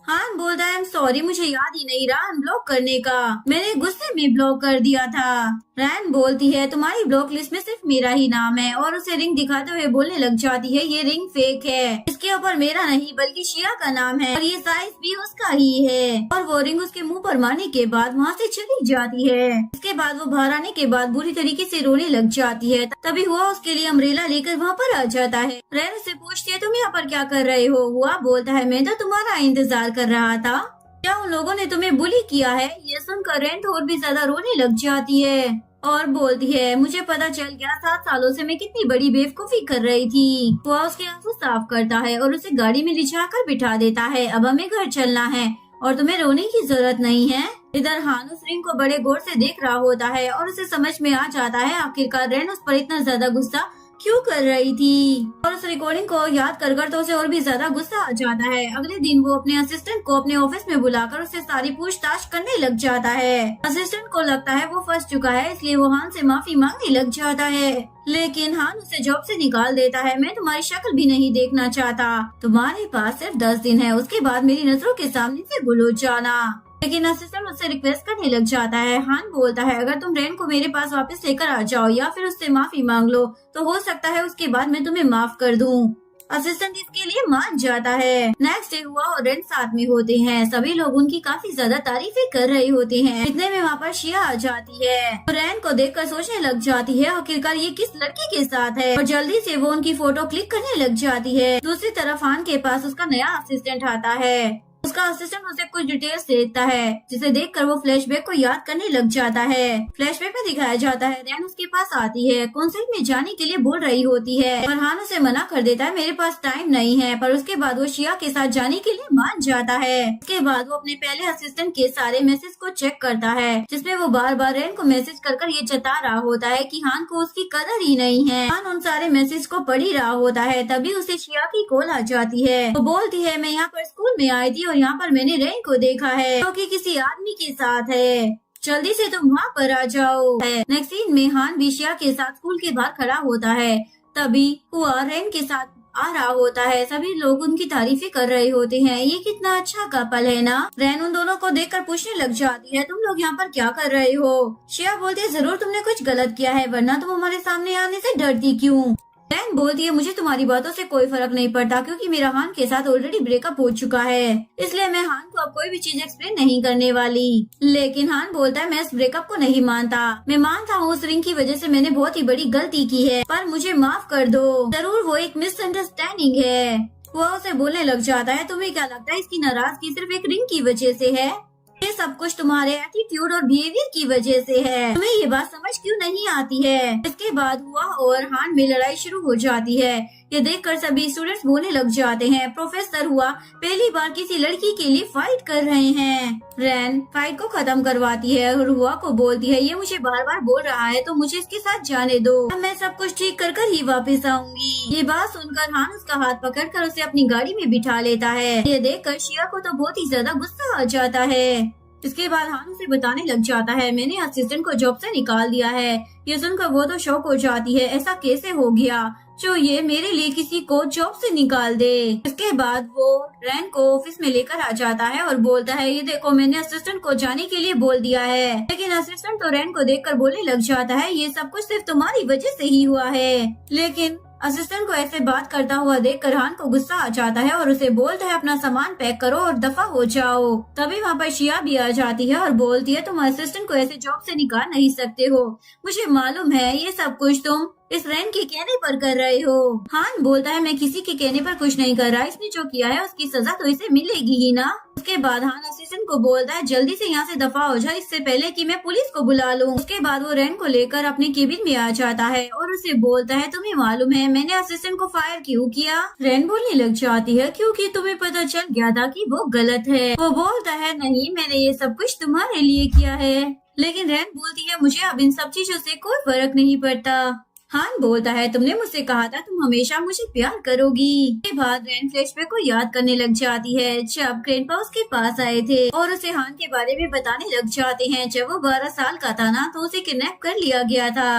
हान बोलता है सॉरी मुझे याद ही नहीं रहा अनब्लॉक करने का, मैंने गुस्से में ब्लॉक कर दिया था। रैन बोलती है तुम्हारी ब्लॉक लिस्ट में सिर्फ मेरा ही नाम है और उसे रिंग दिखाते हुए बोलने लग जाती है ये रिंग फेक है, इसके ऊपर मेरा नहीं बल्कि शिया का नाम है और ये साइज भी उसका ही है। और वो रिंग उसके मुंह पर मारने के बाद वहाँ से चली जाती है। इसके बाद वो बाहर आने के बाद बुरी तरीके से रोने लग जाती है। तभी हुआ उसके लिए अम्ब्रेला लेकर वहाँ पर आ जाता है। रैन उससे पूछती है तुम यहाँ पर क्या कर रहे हो। हुआ बोलता है मैं तो तुम्हारा इंतजार कर रहा था, क्या उन लोगों ने तुम्हें बुली किया है। ये सुनकर रैन तो और भी ज्यादा रोने लग जाती है और बोलती है मुझे पता चल गया 7 सालों से मैं कितनी बड़ी बेवकूफी कर रही थी। वो उसके आंसू साफ करता है और उसे गाड़ी में लिजा कर बिठा देता है। अब हमें घर चलना है और तुम्हें रोने की जरूरत नहीं है। इधर हान उस रिंग को बड़े गौर से देख रहा होता है और उसे समझ में आ जाता है आखिरकार रैन उस पर इतना ज्यादा गुस्सा क्यों कर रही थी। और उस रिकॉर्डिंग को याद कर कर तो उसे और भी ज्यादा गुस्सा आ जाता है। अगले दिन वो अपने असिस्टेंट को अपने ऑफिस में बुलाकर उससे सारी पूछताछ करने लग जाता है। असिस्टेंट को लगता है वो फंस चुका है इसलिए वो हान से माफी मांगने लग जाता है, लेकिन हान उसे जॉब से निकाल देता है। मैं तुम्हारी शक्ल भी नहीं देखना चाहता, तुम्हारे पास सिर्फ 10 दिन है, उसके बाद मेरी नजरों के सामने से भूल जाना। लेकिन असिस्टेंट उससे रिक्वेस्ट करने लग जाता है। हान बोलता है अगर तुम रैन को मेरे पास वापस लेकर आ जाओ या फिर उससे माफी मांग लो तो हो सकता है उसके बाद मैं तुम्हें माफ कर दूं। असिस्टेंट इसके लिए मान जाता है। नेक्स्ट डे हुआ और रैन साथ में होते हैं। सभी लोग उनकी काफी ज्यादा तारीफें कर रहे होते हैं। इतने में वहाँ पर शिया आ जाती है। रैन को देखकर सोचने लग जाती है आखिरकार ये किस लड़की के साथ है और जल्दी से वो उनकी फोटो क्लिक करने लग जाती है। दूसरी तरफ हान के पास उसका नया असिस्टेंट आता है। उसका असिस्टेंट उसे कुछ डिटेल्स देता है जिसे देखकर वो फ्लैशबैक को याद करने लग जाता है। फ्लैशबैक में दिखाया जाता है रैन उसके पास आती है, कॉन्सर्ट में जाने के लिए बोल रही होती है पर हान उसे मना कर देता है मेरे पास टाइम नहीं है। पर उसके बाद वो शिया के साथ जाने के लिए मान जाता है। उसके बाद वो अपने पहले असिस्टेंट के सारे मैसेज को चेक करता है जिसमें वो बार बार रैन को मैसेज कर ये जता रहा होता है कि हान को उसकी कदर ही नहीं है। हान उन सारे मैसेज को पढ़ ही रहा होता है। तभी उसे शिया की कॉल आ जाती है। वो बोलती है मैं यहाँ पर स्कूल में आई थी और यहाँ पर मैंने रैन को देखा है जो कि किसी आदमी के साथ है, जल्दी से तुम वहाँ पर आ जाओ। नेक्स्ट सीन में हान भी शिया के साथ स्कूल के बाहर खड़ा होता है। तभी हुआ रैन के साथ आ रहा होता है। सभी लोग उनकी तारीफें कर रहे होते हैं। ये कितना अच्छा कपल है ना। रैन उन दोनों को देखकर पूछने लग जाती है तुम लोग यहाँ पर क्या कर रहे हो। शिया बोलती है जरूर तुमने कुछ गलत किया है वरना तुम हमारे सामने आने से डरती क्यों। रैन बोलती है मुझे तुम्हारी बातों से कोई फर्क नहीं पड़ता क्योंकि मेरा हान के साथ ऑलरेडी ब्रेकअप हो चुका है, इसलिए मैं हान को अब कोई भी चीज एक्सप्लेन नहीं करने वाली। लेकिन हान बोलता है मैं इस ब्रेकअप को नहीं मानता, मैं मानता हूँ उस रिंग की वजह से मैंने बहुत ही बड़ी गलती की है पर मुझे माफ कर दो, जरूर वो एक मिसअंडरस्टैंडिंग है। वो उसे बोलने लग जाता है तुम्हें क्या लगता है इसकी नाराजगी सिर्फ एक रिंग की वजह से है। ये सब कुछ तुम्हारे एटीट्यूड और बिहेवियर की वजह से है, तुम्हें ये बात समझ क्यों नहीं आती है। इसके बाद हुआ और हान में लड़ाई शुरू हो जाती है। ये देखकर सभी स्टूडेंट्स बोलने लग जाते हैं प्रोफेसर हुआ पहली बार किसी लड़की के लिए फाइट कर रहे हैं। रैन फाइट को खत्म करवाती है और हुआ को बोलती है ये मुझे बार बार बोल रहा है तो मुझे इसके साथ जाने दो, अब मैं सब कुछ ठीक कर कर ही वापस आऊंगी। ये बात सुनकर हान उसका हाथ पकड़कर उसे अपनी गाड़ी में बिठा लेता है। ये देखकर शिया को तो बहुत ही ज्यादा गुस्सा आ जाता है। इसके बाद हान उसे बताने लग जाता है मैंने असिस्टेंट को जॉब से निकाल दिया है। ये सुनकर वो तो शॉक हो जाती है, ऐसा कैसे हो गया जो ये मेरे लिए किसी को जॉब से निकाल दे। इसके बाद वो रैन को ऑफिस में लेकर आ जाता है और बोलता है ये देखो मैंने असिस्टेंट को जाने के लिए बोल दिया है। लेकिन असिस्टेंट तो रैन को देखकर बोलने लग जाता है ये सब कुछ सिर्फ तुम्हारी वजह से ही हुआ है। लेकिन असिस्टेंट को ऐसे बात करता हुआ देखकर हान को गुस्सा आ जाता है और उसे बोलता है अपना सामान पैक करो और दफा हो जाओ। तभी वहाँ पर शिया भी आ जाती है और बोलती है तुम असिस्टेंट को ऐसे जॉब से निकाल नहीं सकते हो, मुझे मालूम है ये सब कुछ तुम इस रैन के कहने पर कर रहे हो। हान बोलता है मैं किसी के कहने पर कुछ नहीं कर रहा, इसने जो किया है उसकी सजा तो इसे मिलेगी ही ना। उसके बाद हान असिस्टेंट को बोलता है जल्दी से यहाँ से दफा हो जाए इससे पहले कि मैं पुलिस को बुला लूं। उसके बाद वो रैन को लेकर अपने केबिन में आ जाता है और उसे बोलता है तुम्हें मालूम है मैंने असिस्टेंट को फायर क्यों किया। रैन बोलने लग जाती है क्योंकि तुम्हें पता चल गया था कि वो गलत है। वो बोलता है नहीं मैंने ये सब कुछ तुम्हारे लिए किया है। लेकिन रैन बोलती है मुझे अब इन सब चीजों से कोई फर्क नहीं पड़ता। हान बोलता है तुमने मुझसे कहा था तुम हमेशा मुझे प्यार करोगी। के बाद रैन फ्लैशबैक को याद करने लग जाती है जब ग्रैंडपा उसके पास आए थे और उसे हान के बारे में बताने लग जाते हैं। जब वो 12 साल का था ना तो उसे किडनैप कर लिया गया था।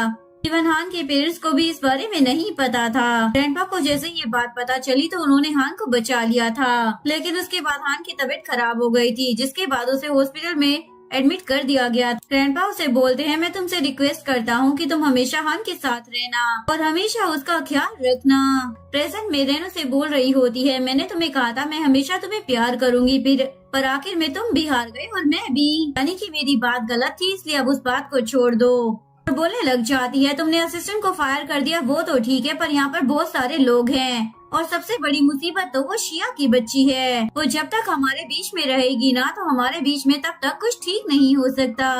इवन हान के पेरेंट्स को भी इस बारे में नहीं पता था। ग्रैंडपा को जैसे ये बात पता चली तो उन्होंने हान को बचा लिया था। लेकिन उसके बाद हान की तबीयत खराब हो गई थी जिसके बाद उसे हॉस्पिटल में एडमिट कर दिया गया। ग्रैंडपा उसे बोलते हैं मैं तुमसे रिक्वेस्ट करता हूँ कि तुम हमेशा हान के साथ रहना और हमेशा उसका ख्याल रखना। प्रेजेंट में रैन उसे बोल रही होती है मैंने तुम्हें कहा था मैं हमेशा तुम्हें प्यार करूंगी पर आखिर में तुम भी हार गए और मैं भी, यानी कि मेरी बात गलत थी इसलिए अब उस बात को छोड़ दो। और बोलने लग जाती है तुमने असिस्टेंट को फायर कर दिया वो तो ठीक है पर यहाँ पर बहुत सारे लोग हैं और सबसे बड़ी मुसीबत तो वो शिया की बच्ची है। वो जब तक हमारे बीच में रहेगी ना तो हमारे बीच में तब तक कुछ ठीक नहीं हो सकता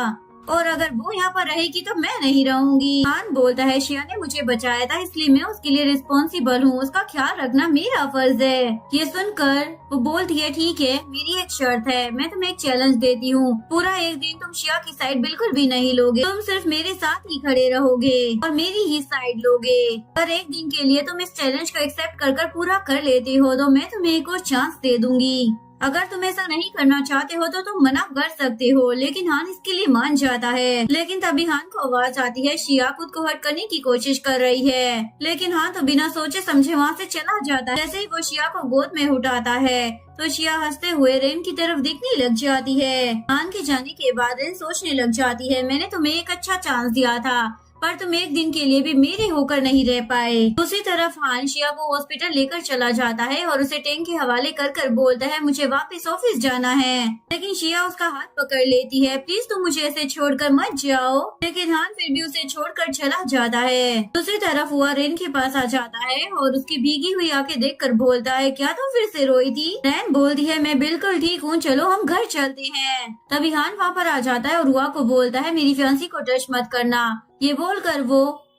और अगर वो यहाँ पर रहेगी तो मैं नहीं रहूंगी। हान बोलता है शिया ने मुझे बचाया था इसलिए मैं उसके लिए रिस्पॉन्सिबल हूँ, उसका ख्याल रखना मेरा फर्ज है। ये सुनकर वो बोलती है ठीक है मेरी एक शर्त है, मैं तुम्हें एक चैलेंज देती हूँ, पूरा एक दिन तुम शिया की साइड बिल्कुल भी नहीं लोगे, तुम सिर्फ मेरे साथ ही खड़े रहोगे और मेरी ही साइड लोगे। पर एक दिन के लिए तुम इस चैलेंज को एक्सेप्ट कर पूरा कर लेते हो तो मैं तुम्हें एक और चांस दे दूंगी। अगर तुम ऐसा नहीं करना चाहते हो तो तुम मना कर सकते हो। लेकिन हान इसके लिए मान जाता है। लेकिन तभी हान को आवाज आती है शिया खुद को हट करने की कोशिश कर रही है। लेकिन हान तो बिना सोचे समझे वहाँ से चला जाता है। जैसे ही वो शिया को गोद में उठाता है तो शिया हंसते हुए रैन की तरफ दिखने लग जाती है। हान के जाने के बाद रैन सोचने लग जाती है मैंने तुम्हें एक अच्छा चांस दिया था पर तुम एक दिन के लिए भी मेरे होकर नहीं रह पाए। दूसरी तरफ हान शिया को हॉस्पिटल लेकर चला जाता है और उसे टैंक के हवाले कर बोलता है मुझे वापस ऑफिस जाना है। लेकिन शिया उसका हाथ पकड़ लेती है प्लीज तुम मुझे ऐसे छोड़कर मत जाओ। लेकिन हान फिर भी उसे छोड़कर चला जाता है। दूसरी तरफ हुआ रैन के पास आ जाता है और उसकी भीगी हुई आंखें देखकर बोलता है क्या तुम फिर से रोई थी। रैन बोलती है मैं बिल्कुल ठीक हूँ, चलो हम घर चलते हैं। तभी हान वहाँ पर आ जाता है और हुआ को बोलता है मेरी फियांसी को टच मत करना। ये बोलकर वो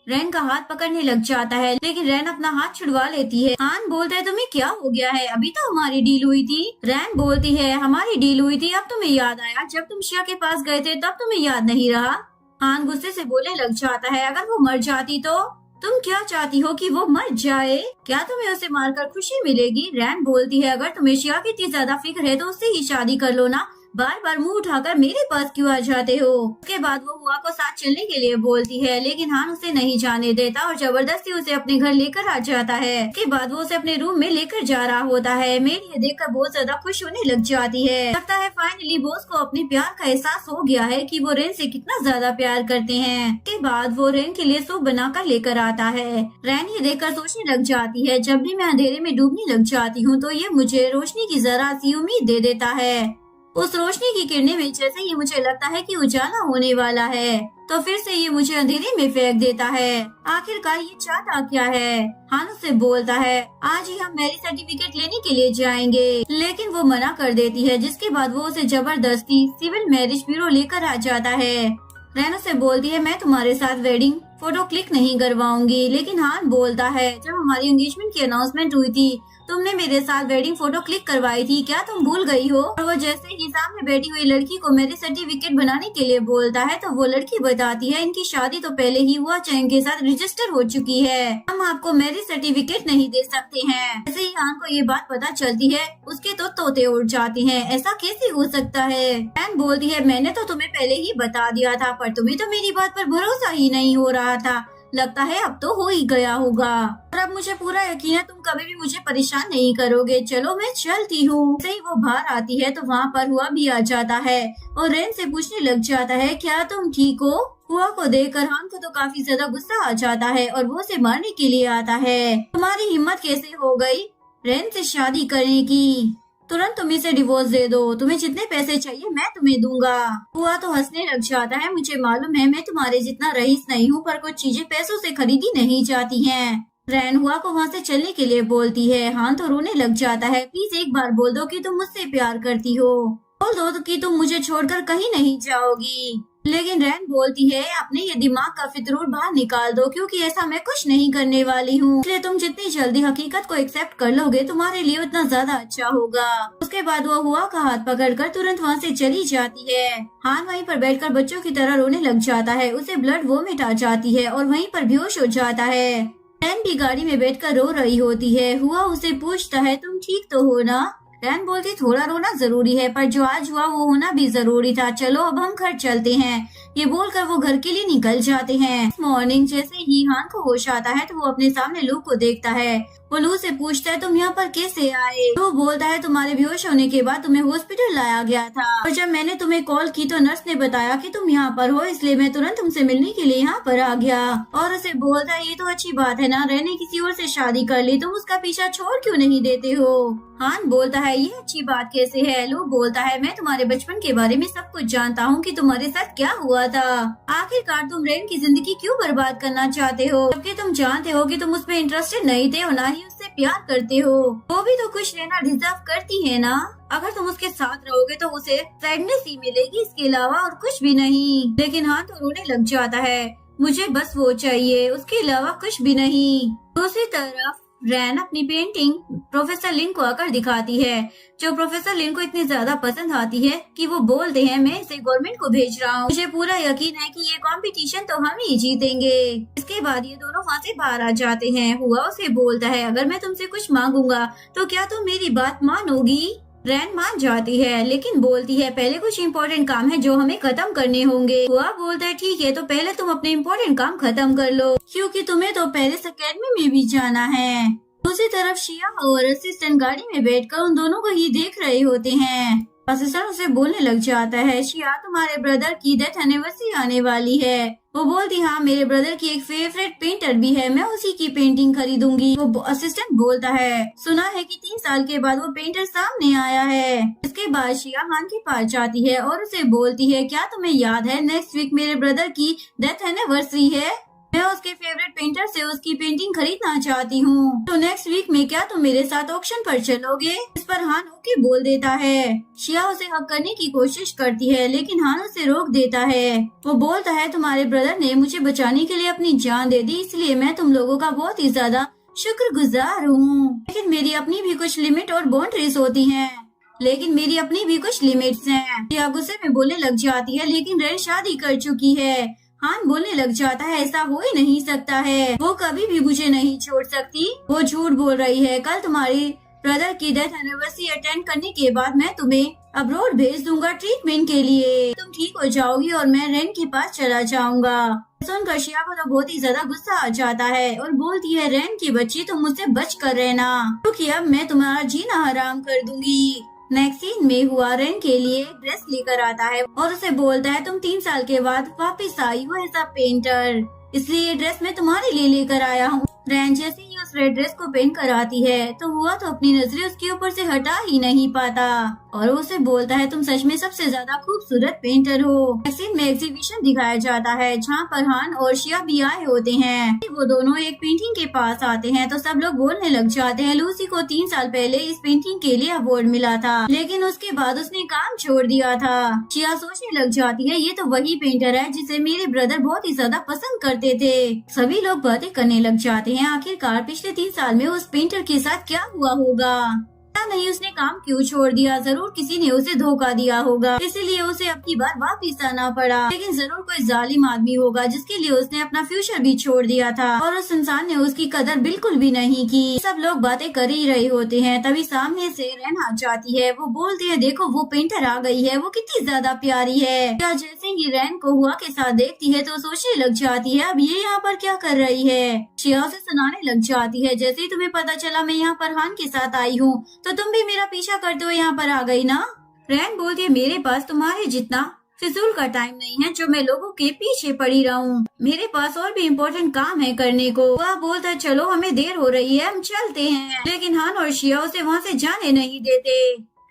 रैन का हाथ पकड़ने लग जाता है लेकिन रैन अपना हाथ छुड़वा लेती है। हान बोलता है तुम्हें क्या हो गया है, अभी तो हमारी डील हुई थी। रैन बोलती है हमारी डील हुई थी, अब तुम्हें याद आया, जब तुम शिया के पास गए थे तब तुम्हें याद नहीं रहा। हान गुस्से से बोलने लग जाता है अगर वो मर जाती तो तुम क्या चाहती हो कि वो मर जाए, क्या तुम्हें उसे मारकर खुशी मिलेगी। रैन बोलती है अगर तुम्हें शिया की इतनी ज्यादा फिक्र है तो उससे ही शादी कर लो ना, बार बार मुंह उठाकर मेरे पास क्यों आ जाते हो। उसके बाद वो हुआ को साथ चलने के लिए बोलती है लेकिन हान उसे नहीं जाने देता और जबरदस्ती उसे अपने घर लेकर आ जाता है। उसके बाद वो उसे अपने रूम में लेकर जा रहा होता है। मेरी ये देखकर बहुत ज्यादा खुश होने लग जाती है। लगता है फाइनली बॉस को अपने प्यार का एहसास हो गया है कि वो रैन से कितना ज्यादा प्यार करते हैं। उसके बाद वो रैन के लिए सूप बनाकर लेकर आता है। रैन ये देखकर सोचने लग जाती है जब भी मैं अंधेरे में डूबने लग जाती हूँ तो ये मुझे रोशनी की जरा सी उम्मीद दे देता है। उस रोशनी की किरणें में जैसे ही मुझे लगता है कि उजाला होने वाला है तो फिर से ये मुझे अंधेरे में फेंक देता है। आखिरकार ये चाहता क्या है। हान उससे बोलता है आज ही हम मैरिज सर्टिफिकेट लेने के लिए जाएंगे लेकिन वो मना कर देती है जिसके बाद वो उसे जबरदस्ती सिविल मैरिज ब्यूरो लेकर आ जाता है। रैन उसे बोलती है मैं तुम्हारे साथ वेडिंग फोटो क्लिक नहीं करवाऊंगी। लेकिन हान बोलता है जब हमारी एंगेजमेंट की अनाउंसमेंट हुई थी तुमने मेरे साथ वेडिंग फोटो क्लिक करवाई थी, क्या तुम भूल गई हो? और वो जैसे ही सामने बैठी हुई लड़की को मैरिज सर्टिफिकेट बनाने के लिए बोलता है तो वो लड़की बताती है इनकी शादी तो पहले ही हुआ चैन के साथ रजिस्टर हो चुकी है, हम आपको मैरिज सर्टिफिकेट नहीं दे सकते हैं। जैसे ही हान को ये बात पता चलती है उसके तो तोते उड़ जाते हैं, ऐसा कैसे हो सकता है? एन बोलती है मैंने तो तुम्हें पहले ही बता दिया था पर तुम्हें तो मेरी बात पर भरोसा ही नहीं हो रहा था, लगता है अब तो हो ही गया होगा और अब मुझे पूरा यकीन है तुम कभी भी मुझे परेशान नहीं करोगे, चलो मैं चलती हूँ। जैसे ही वो बाहर आती है तो वहाँ पर हुआ भी आ जाता है और रेन से पूछने लग जाता है क्या तुम ठीक हो? हुआ को देखकर हान को तो काफी ज्यादा गुस्सा आ जाता है और वो उसे मारने के लिए आता है। तुम्हारी हिम्मत कैसे हो गई रेन से शादी करने की? तुरंत तुम इसे डिवोर्स दे दो, तुम्हें जितने पैसे चाहिए मैं तुम्हें दूंगा। हुआ तो हंसने लग जाता है, मुझे मालूम है मैं तुम्हारे जितना रईस नहीं हूँ पर कुछ चीजें पैसों से खरीदी नहीं जाती हैं। रैन हुआ को वहाँ से चलने के लिए बोलती है। हान तो रोने लग जाता है, प्लीज एक बार बोल दो कि तुम मुझसे प्यार करती हो, बोल दो कि तुम मुझे छोड़कर कहीं नहीं जाओगी। लेकिन रैन बोलती है अपने ये दिमाग का फितूर बाहर निकाल दो क्योंकि ऐसा मैं कुछ नहीं करने वाली हूँ, इसलिए तुम जितनी जल्दी हकीकत को एक्सेप्ट कर लोगे तुम्हारे लिए उतना ज्यादा अच्छा होगा। उसके बाद वो हुआ का हाथ पकड़कर तुरंत वहाँ से चली जाती है। हान वहीं पर बैठकर बच्चों की तरह रोने लग जाता है, उसे ब्लड वोमिट आ जाती है और वहीं पर बेहोश हो जाता है। रैन भी गाड़ी में बैठकर रो रही होती है। हुआ उसे पूछता है तुम ठीक तो हो ना? रैन बोलती थोड़ा रोना जरूरी है पर जो आज हुआ वो होना भी जरूरी था, चलो अब हम घर चलते हैं। ये बोलकर वो घर के लिए निकल जाते हैं। मॉर्निंग जैसे ही हान को होश आता है तो वो अपने सामने लू को देखता है। वो लू से पूछता है तुम यहाँ पर कैसे आए? लू बोलता है तुम्हारे बेहोश होने के बाद तुम्हें हॉस्पिटल लाया गया था और जब मैंने तुम्हें कॉल की तो नर्स ने बताया कि तुम यहाँ पर हो, इसलिए मैं तुरंत तुमसे मिलने के लिए यहाँ पर आ गया। और उसे बोलता है ये तो अच्छी बात है ना, रहने किसी और से शादी कर ली, तुम उसका पीछा छोड़ क्यों नहीं देते हो? हान बोलता है ये अच्छी बात कैसे है? लू बोलता है मैं तुम्हारे बचपन के बारे में सब कुछ जानता हूँ कि तुम्हारे साथ क्या हुआ था। आखिरकार तुम रेन की जिंदगी क्यों बर्बाद करना चाहते हो जबकि तुम जानते हो कि तुम उसमें इंटरेस्टेड नहीं थे और ना ही उससे प्यार करते हो। वो भी तो खुश रहना डिजर्व करती है ना, अगर तुम उसके साथ रहोगे तो उसे सैडनेस ही मिलेगी, इसके अलावा और कुछ भी नहीं। लेकिन हाँ तो रोने लग जाता है, मुझे बस वो चाहिए, उसके अलावा कुछ भी नहीं। दूसरी तरफ रैन अपनी पेंटिंग प्रोफेसर लिन को आकर दिखाती है, जो प्रोफेसर लिन को इतनी ज्यादा पसंद आती है कि वो बोलते हैं मैं इसे गवर्नमेंट को भेज रहा हूँ, मुझे पूरा यकीन है कि ये कंपटीशन तो हम ही जीतेंगे। इसके बाद ये दोनों वहाँ से बाहर आ जाते हैं। हुआ उसे बोलता है अगर मैं तुमसे कुछ मांगूंगा तो क्या तुम मेरी बात मानोगी? रैन मान जाती है लेकिन बोलती है पहले कुछ इम्पोर्टेंट काम है जो हमें खत्म करने होंगे। हुआ बोलता है ठीक है तो पहले तुम अपने इम्पोर्टेंट काम खत्म कर लो क्योंकि तुम्हें तो पेरिस एकेडमी में भी जाना है। दूसरी तरफ शिया और असिस्टेंट गाड़ी में बैठकर उन दोनों को ही देख रहे होते हैं। असिस्टेंट उसे बोलने लग जाता है शिया तुम्हारे ब्रदर की डेथ एनिवर्सरी आने वाली है। वो बोलती हाँ मेरे ब्रदर की एक फेवरेट पेंटर भी है, मैं उसी की पेंटिंग खरीदूंगी। वो असिस्टेंट बोलता है सुना है कि 3 साल के बाद वो पेंटर सामने आया है। इसके बाद शिया हान के पास जाती है और उसे बोलती है क्या तुम्हें याद है नेक्स्ट वीक मेरे ब्रदर की डेथ एनिवर्सरी है, मैं उसके फेवरेट पेंटर से उसकी पेंटिंग खरीदना चाहती हूँ, तो नेक्स्ट वीक में क्या तुम मेरे साथ ऑक्शन पर चलोगे? इस पर हान ओके बोल देता है। शिया उसे हक करने की कोशिश करती है लेकिन हान उसे रोक देता है। वो बोलता है तुम्हारे ब्रदर ने मुझे बचाने के लिए अपनी जान दे दी, इसलिए मैं तुम लोगों का बहुत ही ज्यादा शुक्रगुजार हूँ, लेकिन मेरी अपनी भी कुछ लिमिट और बाउंड्रीज होती हैं। मेरी अपनी भी कुछ लिमिट्स हैं। शिया गुस्से में बोलने लग जाती है लेकिन रैन शादी कर चुकी है। हान बोलने लग जाता है ऐसा हो ही नहीं सकता है, वो कभी भी मुझे नहीं छोड़ सकती, वो झूठ बोल रही है। कल तुम्हारी ब्रदर की डेथ एनिवर्सरी अटेंड करने के बाद मैं तुम्हें अब्रॉड भेज दूंगा ट्रीटमेंट के लिए, तुम ठीक हो जाओगी और मैं रैन के पास चला जाऊंगा। सुनकर शिया को तो बहुत ही ज्यादा गुस्सा आ जाता है और बोलती है रैन की बच्ची तुम मुझसे बच कर रहना क्योंकि अब मैं तुम्हारा जीना हराम कर दूंगी। नेक्स्ट सीन में हुआ रैन के लिए ड्रेस लेकर आता है और उसे बोलता है तुम 3 साल के बाद वापस आई हो एज अ पेंटर, इसलिए ये ड्रेस मैं तुम्हारे लिए लेकर आया हूँ। रैन जैसे ही उस रेड ड्रेस को पहन कर आती है तो हुआ तो अपनी नजरें उसके ऊपर से हटा ही नहीं पाता और उसे बोलता है तुम सच में सबसे ज्यादा खूबसूरत पेंटर हो। सीन में एग्जीबिशन दिखाया जाता है जहाँ पर हान और शिया भी आए होते हैं। वो दोनों एक पेंटिंग के पास आते हैं तो सब लोग बोलने लग जाते हैं लूसी को 3 साल पहले इस पेंटिंग के लिए अवार्ड मिला था लेकिन उसके बाद उसने काम छोड़ दिया था। शिया सोचने लग जाती है ये तो वही पेंटर है जिसे मेरे ब्रदर बहुत ही ज्यादा पसंद करते थे। सभी लोग बातें करने लग जाते हैं। आखिरकार पिछले 3 साल में उस पेंटर के साथ क्या हुआ होगा। पता नहीं उसने काम क्यों छोड़ दिया, जरूर किसी ने उसे धोखा दिया होगा, इसीलिए उसे अपनी बार वापिस आना पड़ा। लेकिन जरूर कोई जालिम आदमी होगा जिसके लिए उसने अपना फ्यूचर भी छोड़ दिया था और उस इंसान ने उसकी कदर बिल्कुल भी नहीं की। सब लोग बातें कर ही रहे होते हैं, तभी सामने से रैन आ जाती है। वो बोलती है, देखो वो पेंटर आ गई है, वो कितनी ज्यादा प्यारी है। क्या जैसे ही रैन को हुआ के साथ देखती है तो सोचने लग जाती है, अब ये यहाँ पर क्या कर रही है। शिया उसे सुनाने लग जाती है, जैसे ही तुम्हें पता चला मैं यहाँ पर हान के साथ आई हूँ तो तुम भी मेरा पीछा करते हुए यहाँ पर आ गई ना। रैन बोलती है, मेरे पास तुम्हारे जितना फिजूल का टाइम नहीं है जो मैं लोगों के पीछे पड़ी रहूं। मेरे पास और भी इम्पोर्टेंट काम है करने को। वह बोलता है, चलो हमें देर हो रही है, हम चलते हैं। लेकिन हान और शिया उसे वहाँ से जाने नहीं देते।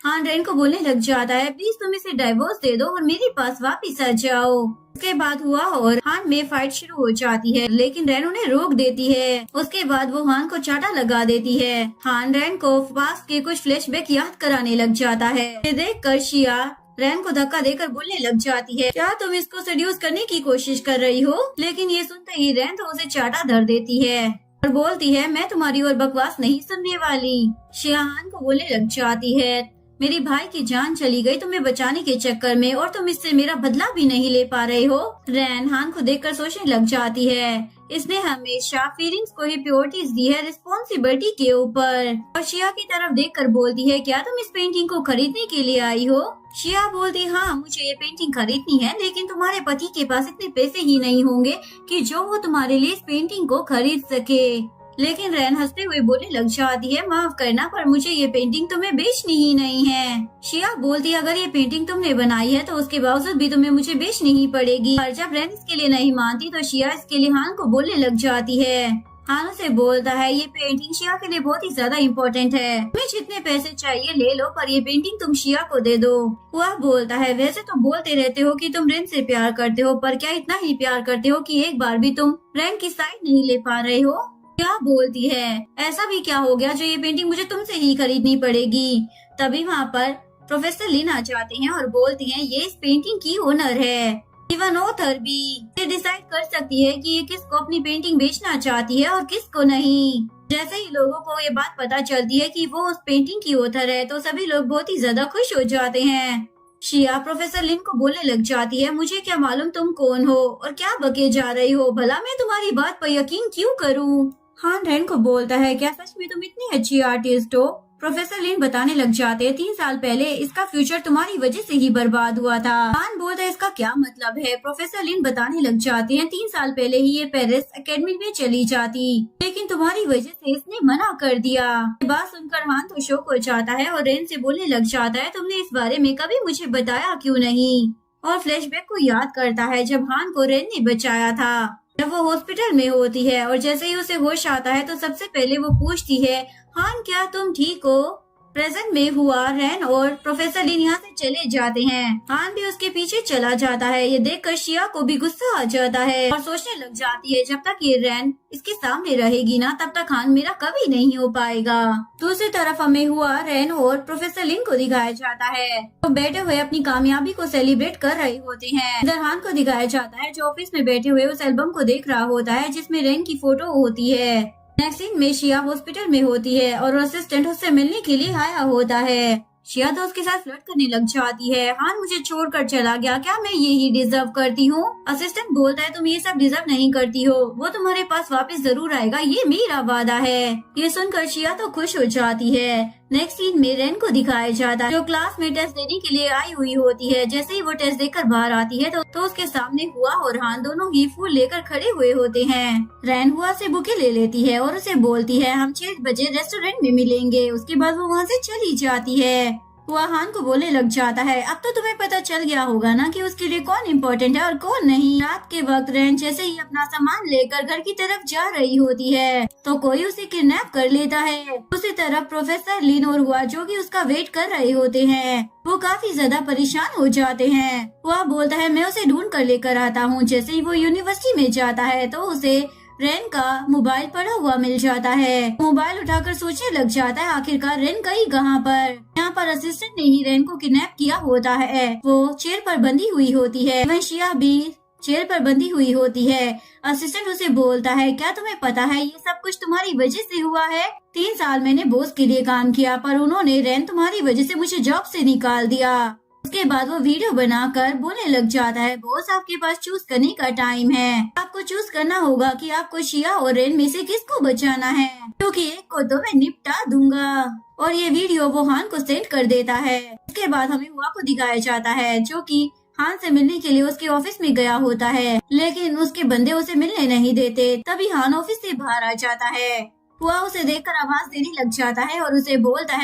हान रैन को बोलने लग जाता है, प्लीज तुम इसे डाइवोर्स दे दो और मेरे पास वापिस आ जाओ। उसके बाद हुआ और हान में फाइट शुरू हो जाती है, लेकिन रैन उन्हें रोक देती है। उसके बाद वो हान को चाटा लगा देती है। हान रैन को पास्ट के कुछ फ्लैशबैक याद कराने लग जाता है। ये देखकर शिया रैन को धक्का देकर बोलने लग जाती है, क्या तुम इसको सेड्यूस करने की कोशिश कर रही हो। लेकिन ये सुनते ही रैन तो उसे चाटा धर देती है और बोलती है, मैं तुम्हारी और बकवास नहीं सुनने वाली। शिया हान को बोलने लग जाती है, मेरी भाई की जान चली गई तुम्हें बचाने के चक्कर में और तुम इससे मेरा बदला भी नहीं ले पा रहे हो। रैन हान को देखकर सोचने लग जाती है, इसने हमेशा फीलिंग्स को ही प्योरिटीज दी है रिस्पॉन्सिबिलिटी के ऊपर। और शिया की तरफ देखकर बोलती है, क्या तुम इस पेंटिंग को खरीदने के लिए आई हो। शिया बोलती, हाँ मुझे ये पेंटिंग खरीदनी है, लेकिन तुम्हारे पति के पास इतने पैसे ही नहीं होंगे कि जो वो तुम्हारे लिए इस पेंटिंग को खरीद सके। लेकिन रैन हंसते हुए बोलने लग जाती है, माफ करना पर मुझे ये पेंटिंग तुम्हें बेचनी ही नहीं है। शिया बोलती है, अगर ये पेंटिंग तुमने बनाई है तो उसके बावजूद भी तुम्हें मुझे बेचनी ही पड़ेगी। पर जब रैन इसके लिए नहीं मानती तो शिया इसके लिए हान को बोलने लग जाती है। हान उसे बोलता है, ये पेंटिंग शिया के लिए बहुत ही ज्यादा इम्पोर्टेंट है, तुम्हें जितने पैसे चाहिए ले लो, पर ये पेंटिंग तुम शिया को दे दो। वह बोलता है, वैसे तुम बोलते रहते हो कि तुम रैन से प्यार करते हो, पर क्या इतना ही प्यार करते हो कि एक बार भी तुम रैन की साइड नहीं ले पा रहे हो। क्या बोलती है, ऐसा भी क्या हो गया जो ये पेंटिंग मुझे तुमसे ही खरीदनी पड़ेगी। तभी वहाँ पर प्रोफेसर लिन आ जाते हैं और बोलती हैं, ये इस पेंटिंग की ओनर है। इवन ऑथर भी ये डिसाइड कर सकती है कि ये किसको अपनी पेंटिंग बेचना चाहती है और किसको नहीं। जैसे ही लोगों को ये बात पता चलती है कि वो उस पेंटिंग की ऑथर है तो सभी लोग बहुत ही ज्यादा खुश हो जाते हैं। शिया प्रोफेसर लिन को बोलने लग जाती है, मुझे क्या मालूम तुम कौन हो और क्या बके जा रही हो, भला मैं तुम्हारी बात पर यकीन क्यों करूं। हान रैन को बोलता है, क्या सच में तुम इतनी अच्छी आर्टिस्ट हो। प्रोफेसर लिन बताने लग जाते हैं, 3 साल पहले इसका फ्यूचर तुम्हारी वजह से ही बर्बाद हुआ था। हान बोलता है, इसका क्या मतलब है। प्रोफेसर लिन बताने लग जाते हैं, 3 साल पहले ही ये पेरिस एकेडमी में चली जाती, लेकिन तुम्हारी वजह से इसने मना कर दिया। ये बात सुनकर हान तो शौक हो जाता है और रैन से बोलने लग जाता है, तुमने इस बारे में कभी मुझे बताया क्यों नहीं। और फ्लैशबैक को याद करता है जब हान को रैन ने बचाया था, जब वो हॉस्पिटल में होती है और जैसे ही उसे होश आता है तो सबसे पहले वो पूछती है, हान क्या तुम ठीक हो। प्रेजेंट में हुआ रैन और प्रोफेसर लिन यहाँ से चले जाते हैं। हान भी उसके पीछे चला जाता है। ये देखकर शिया को भी गुस्सा आ जाता है और सोचने लग जाती है, जब तक ये रैन इसके सामने रहेगी ना तब तक हान मेरा कभी नहीं हो पाएगा। दूसरी तरफ हमें हुआ रैन और प्रोफेसर लिन को दिखाया जाता है, तो बैठे हुए अपनी कामयाबी को सेलिब्रेट कर रहे होते हैं। इधर हान को दिखाया जाता है जो ऑफिस में बैठे हुए उस एल्बम को देख रहा होता है जिसमें रैन की फोटो होती है। नेक्स्ट सीन में शिया हॉस्पिटल में होती है और असिस्टेंट उससे मिलने के लिए आया होता है। शिया तो उसके साथ फ्लर्ट करने लग जाती है। हान मुझे छोड़कर चला गया, क्या मैं यही डिजर्व करती हूँ। असिस्टेंट बोलता है, तुम ये सब डिजर्व नहीं करती हो, वो तुम्हारे पास वापस जरूर आएगा, ये मेरा वादा है। ये सुनकर शिया तो खुश हो जाती है। नेक्स्ट सीन में रैन को दिखाया जाता है जो क्लास में टेस्ट देने के लिए आई हुई होती है। जैसे ही वो टेस्ट देकर बाहर आती है तो उसके सामने हुआ और हान दोनों ही फूल लेकर खड़े हुए होते हैं। रैन हुआ से बुके ले लेती है और उसे बोलती है, हम 6 बजे रेस्टोरेंट में मिलेंगे। उसके बाद वो वहाँ से चली जाती है। वह हान को बोलने लग जाता है, अब तो तुम्हें पता चल गया होगा ना कि उसके लिए कौन इम्पोर्टेंट है और कौन नहीं। रात के वक्त रैन जैसे ही अपना सामान लेकर घर की तरफ जा रही होती है तो कोई उसे किडनैप कर लेता है। दूसरी तरफ प्रोफेसर लिन और हुआ जो कि उसका वेट कर रहे होते हैं, वो काफी ज्यादा परेशान हो जाते हैं। वह बोलता है, मैं उसे ढूंढ कर लेकर आता हूँ। जैसे ही वो यूनिवर्सिटी में जाता है तो उसे रैन का मोबाइल पड़ा हुआ मिल जाता है। मोबाइल उठाकर सोचने लग जाता है, आखिरकार रैन गई कहाँ पर। यहाँ पर असिस्टेंट ने ही रैन को किडनैप किया होता है। वो चेयर पर बंधी हुई होती है। वह शिया भी चेयर पर बंधी हुई होती है। असिस्टेंट उसे बोलता है, क्या तुम्हें पता है ये सब कुछ तुम्हारी वजह से हुआ है? 3 साल मैंने बॉस के लिए काम किया पर उन्होंने रेन तुम्हारी वजह से मुझे जॉब से निकाल दिया। उसके बाद वो वीडियो बनाकर बोलने लग जाता है, बॉस आपके पास चूज करने का टाइम है। आपको चूज करना होगा कि आपको शिया और रेन में से किसको बचाना है, क्योंकि एक को तो मैं निपटा दूंगा। और ये वीडियो वो हान को सेंड कर देता है। इसके बाद हमें हुआ को दिखाया जाता है जो कि हान से मिलने के लिए उसके ऑफिस में गया होता है, लेकिन उसके बंदे उसे मिलने नहीं देते। तभी हान ऑफिस से बाहर आ जाता है। हुआ उसे देखकर आवाज देने लग जाता है और उसे बोलता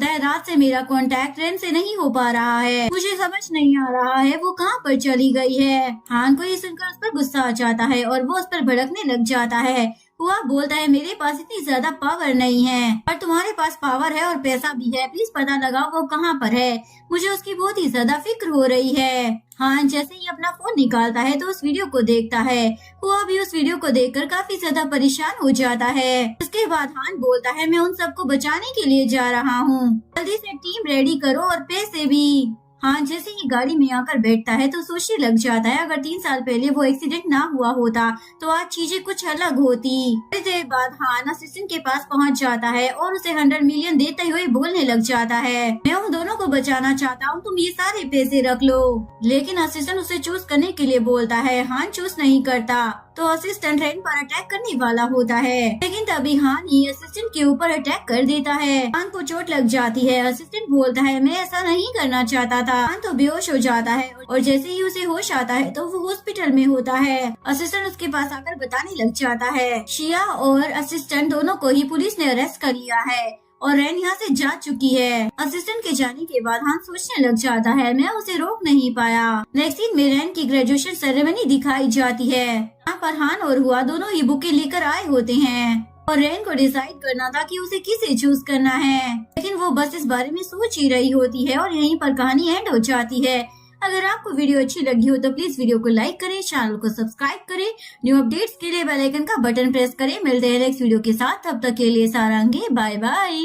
है रात से मेरा कांटेक्ट रेन से नहीं हो पा रहा है, मुझे समझ नहीं आ रहा है वो कहाँ पर चली गई है। हान को ये सुनकर उस पर गुस्सा आ जाता है और वो उस पर भड़कने लग जाता है। हुआ बोलता है, मेरे पास इतनी ज्यादा पावर नहीं है पर तुम्हारे पास पावर है और पैसा भी है, प्लीज पता लगाओ वो कहाँ पर है, मुझे उसकी बहुत ही ज्यादा फिक्र हो रही है। हाँ, जैसे ही अपना फोन निकालता है तो उस वीडियो को देखता है। हुआ भी उस वीडियो को देखकर काफी ज्यादा परेशान हो जाता है। इसके बाद हान बोलता है, मैं उन सबको बचाने के लिए जा रहा हूँ, जल्दी से टीम रेडी करो और पैसे भी। हाँ, जैसे ही गाड़ी में आकर बैठता है तो सोचने लग जाता है, अगर 3 साल पहले वो एक्सीडेंट ना हुआ होता तो आज चीजें कुछ अलग होती। थोड़ी देर बाद हान असिस्टेंट के पास पहुंच जाता है और उसे 100 मिलियन देते हुए बोलने लग जाता है, मैं उन दोनों को बचाना चाहता हूँ, तुम ये सारे पैसे रख लो। लेकिन असिस्टेंट उसे चूज करने के लिए बोलता है। हान चूज नहीं करता तो असिस्टेंट रेन पर अटैक करने वाला होता है, लेकिन तभी हान ही असिस्टेंट के ऊपर अटैक कर देता है। हान को चोट लग जाती है। असिस्टेंट बोलता है, मैं ऐसा नहीं करना चाहता था। हान तो बेहोश हो जाता है और जैसे ही उसे होश आता है तो वो हॉस्पिटल में होता है। असिस्टेंट उसके पास आकर बताने लग जाता है, शिया और असिस्टेंट दोनों को ही पुलिस ने अरेस्ट कर लिया है और रेन यहाँ से जा चुकी है। असिस्टेंट के जाने के बाद हान सोचने लग जाता है, मैं उसे रोक नहीं पाया। नेक्स्ट सीन में रेन की ग्रेजुएशन सेरेमनी दिखाई जाती है। यहाँ पर हान और हुआ दोनों ही बुके लेकर आए होते हैं और रेन को डिसाइड करना था कि उसे किसे चूज करना है, लेकिन वो बस इस बारे में सोच ही रही होती है और यहीं पर कहानी एंड हो जाती है। अगर आपको वीडियो अच्छी लगी हो तो प्लीज वीडियो को लाइक करें, चैनल को सब्सक्राइब करें, न्यू अपडेट्स के लिए बेल आइकन का बटन प्रेस करें। मिलते हैं नेक्स्ट वीडियो के साथ, तब तक के लिए सारंगे, बाय बाय।